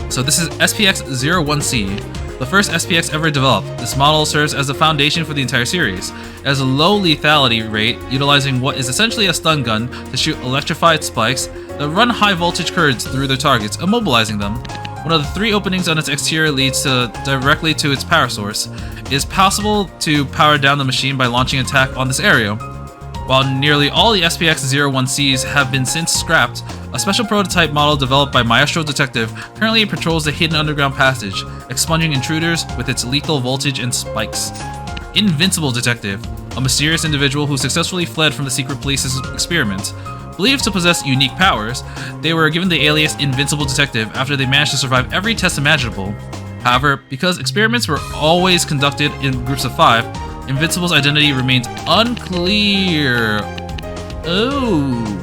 Speaker 1: So this is SPX-01C, the first SPX ever developed. This model serves as the foundation for the entire series. It has a low lethality rate, utilizing what is essentially a stun gun to shoot electrified spikes that run high voltage currents through their targets, immobilizing them. One of the 3 openings on its exterior leads directly to its power source. It is possible to power down the machine by launching an attack on this area. While nearly all the SPX-01Cs have been since scrapped, a special prototype model developed by Maestro Detective currently patrols the hidden underground passage, expunging intruders with its lethal voltage and spikes. Invincible Detective. a mysterious individual who successfully fled from the secret police's experiments. Believed to possess unique powers, they were given the alias Invincible Detective after they managed to survive every test imaginable. However, because experiments were always conducted in groups of 5, Invincible's identity remains unclear. Oh.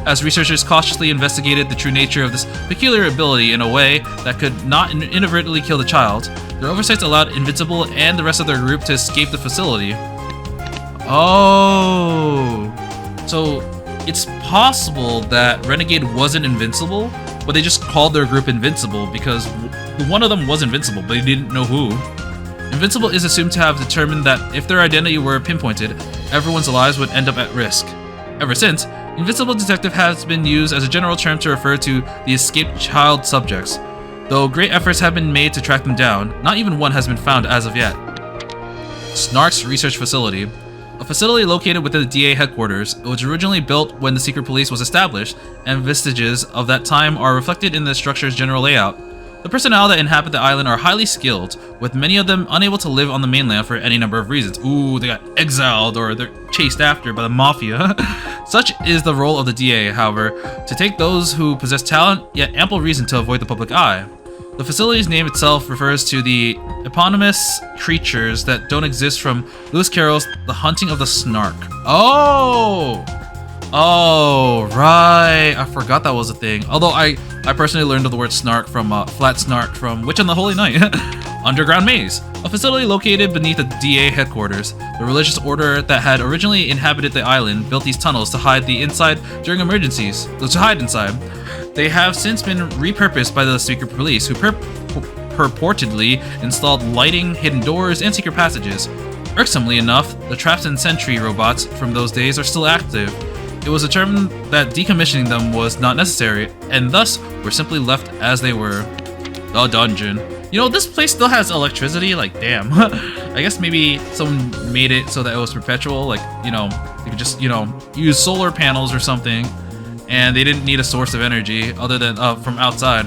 Speaker 1: As researchers cautiously investigated the true nature of this peculiar ability in a way that could not inadvertently kill the child, their oversights allowed Invincible and the rest of their group to escape the facility. Oh. So, it's possible that Renegade wasn't invincible, but they just called their group Invincible because one of them was invincible, but they didn't know who. Invincible is assumed to have determined that if their identity were pinpointed, everyone's lives would end up at risk. Ever since, Invincible Detective has been used as a general term to refer to the escaped child subjects. Though great efforts have been made to track them down, not even one has been found as of yet. Snark's Research Facility. A facility located within the DA headquarters, it was originally built when the secret police was established, and vestiges of that time are reflected in the structure's general layout. The personnel that inhabit the island are highly skilled, with many of them unable to live on the mainland for any number of reasons. Ooh, they got exiled or they're chased after by the mafia. Such is the role of the DA, however, to take those who possess talent, yet ample reason to avoid the public eye. The facility's name itself refers to the eponymous creatures that don't exist from Lewis Carroll's The Hunting of the Snark. Oh, right. I forgot that was a thing. Although I personally learned of the word snark from Flat Snark from Witch on the Holy Night. Underground Maze. A facility located beneath the DA headquarters. The religious order that had originally inhabited the island built these tunnels to hide the inside during emergencies. To hide inside. They have since been repurposed by the secret police, who purportedly installed lighting, hidden doors, and secret passages. Irksomely enough, the traps and sentry robots from those days are still active. It was determined that decommissioning them was not necessary, and thus were simply left as they were. The dungeon. You know, this place still has electricity, like, damn. I guess maybe someone made it so that it was perpetual, like, you know, you could just, you know, use solar panels or something, and they didn't need a source of energy other than from outside.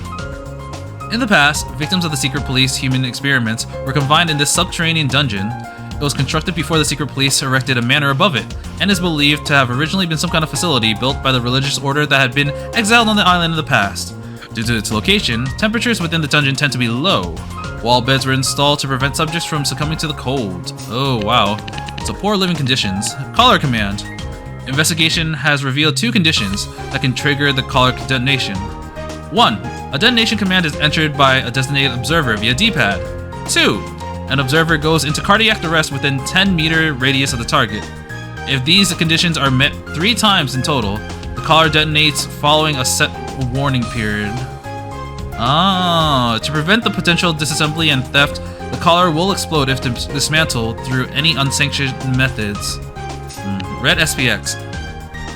Speaker 1: In the past, victims of the secret police human experiments were confined in this subterranean dungeon. It was constructed before the secret police erected a manor above it, and is believed to have originally been some kind of facility built by the religious order that had been exiled on the island in the past. Due to its location, temperatures within the dungeon tend to be low. Wall beds were installed to prevent subjects from succumbing to the cold. Oh wow, so poor living conditions. Collar command. Investigation has revealed 2 conditions that can trigger the collar detonation. 1. A detonation command is entered by a designated observer via D-pad. 2. An observer goes into cardiac arrest within 10-meter radius of the target. If these conditions are met 3 times in total, the collar detonates following a set warning period. To prevent the potential disassembly and theft, the collar will explode if dismantled through any unsanctioned methods. Red SPX.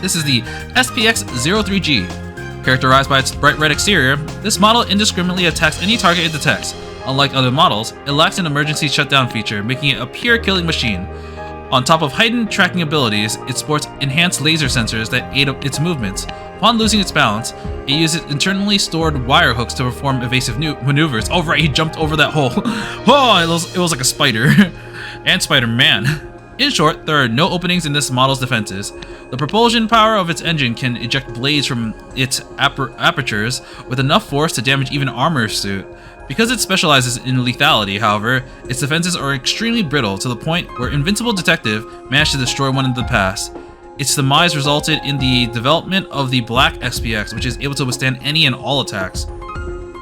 Speaker 1: This is the SPX-03G. Characterized by its bright red exterior, this model indiscriminately attacks any target it detects. Unlike other models, it lacks an emergency shutdown feature, making it a pure killing machine. On top of heightened tracking abilities, it sports enhanced laser sensors that aid its movements. Upon losing its balance, it uses internally stored wire hooks to perform evasive maneuvers. Oh right, he jumped over that hole. Oh, it was like a spider. And Spider-Man. In short, there are no openings in this model's defenses. The propulsion power of its engine can eject blades from its apertures with enough force to damage even an armor suit. Because it specializes in lethality, however, its defenses are extremely brittle to the point where Invincible Detective managed to destroy one in the past. Its demise resulted in the development of the Black SPX, which is able to withstand any and all attacks.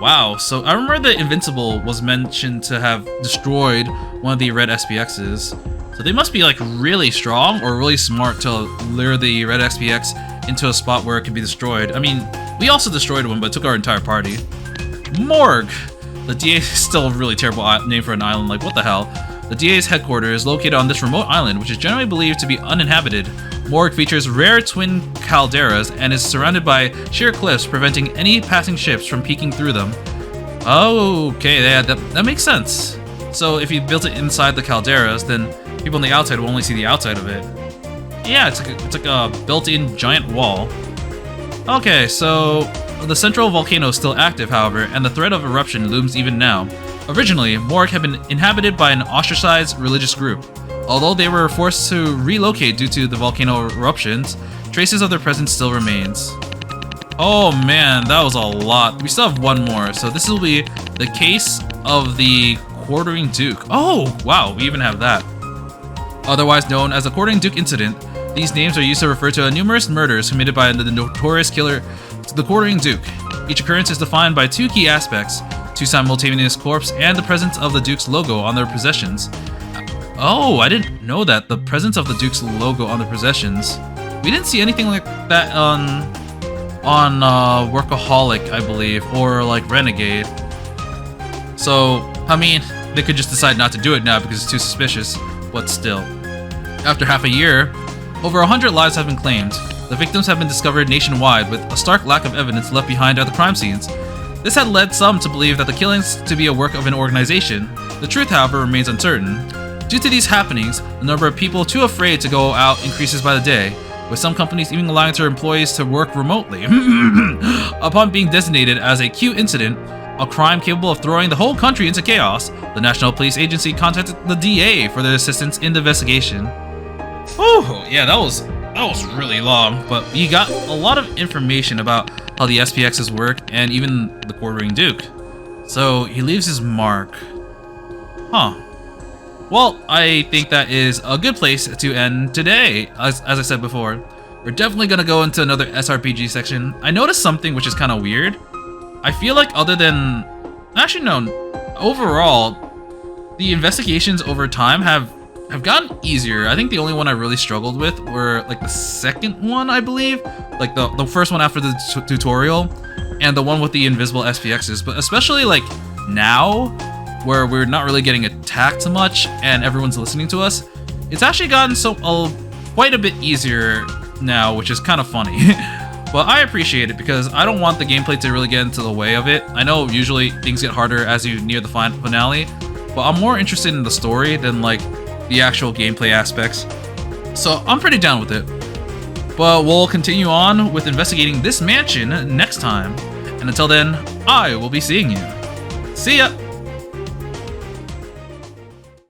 Speaker 1: Wow, so I remember that Invincible was mentioned to have destroyed one of the red SPXs. So they must be like really strong or really smart to lure the red SPX into a spot where it can be destroyed. I mean, we also destroyed one, but it took our entire party. Morgue! The DA is still a really terrible name for an island, like what the hell? The DA's headquarters is located on this remote island, which is generally believed to be uninhabited. Morgue features rare twin calderas and is surrounded by sheer cliffs, preventing any passing ships from peeking through them. Oh, okay, yeah, that makes sense. So if you built it inside the calderas, then people on the outside will only see the outside of it. Yeah, it's like a built-in giant wall. Okay, so the central volcano is still active, however, and the threat of eruption looms even now. Originally, Morgue had been inhabited by an ostracized religious group. Although they were forced to relocate due to the volcano eruptions, traces of their presence still remains. Oh man, that was a lot. We still have one more, so this will be the case of the Quartering Duke. Oh, wow, we even have that. Otherwise known as the Quartering Duke Incident, these names are used to refer to numerous murders committed by the notorious killer, the Quartering Duke. Each occurrence is defined by two key aspects: two simultaneous corpses and the presence of the Duke's logo on their possessions. Oh, I didn't know that, the presence of the Duke's logo on their possessions. We didn't see anything like that on Workaholic, I believe, or like Renegade. So, I mean, they could just decide not to do it now because it's too suspicious, but still. After half a year, over 100 lives have been claimed. The victims have been discovered nationwide with a stark lack of evidence left behind at the crime scenes. This had led some to believe that the killings to be a work of an organization. The truth, however, remains uncertain. Due to these happenings, the number of people too afraid to go out increases by the day, with some companies even allowing their employees to work remotely. Upon being designated as a Q incident, a crime capable of throwing the whole country into chaos, the National Police Agency contacted the DA for their assistance in the investigation. Oh, yeah, that was really long, but we got a lot of information about how the SPXs work and even the Quartering Duke. So he leaves his mark. Huh. Well, I think that is a good place to end today. As I said before, we're definitely gonna go into another SRPG section. I noticed something which is kind of weird. I feel like other than... Actually, no. Overall, the investigations over time have gotten easier. I think the only one I really struggled with were like the second one, I believe. Like the first one after the tutorial, and the one with the invisible SPXs. But especially like now, where we're not really getting attacked much and everyone's listening to us, it's actually gotten quite a bit easier now, which is kind of funny. But I appreciate it because I don't want the gameplay to really get into the way of it. I know usually things get harder as you near the finale, but I'm more interested in the story than like the actual gameplay aspects. So I'm pretty down with it. But we'll continue on with investigating this mansion next time. And until then, I will be seeing you. See ya!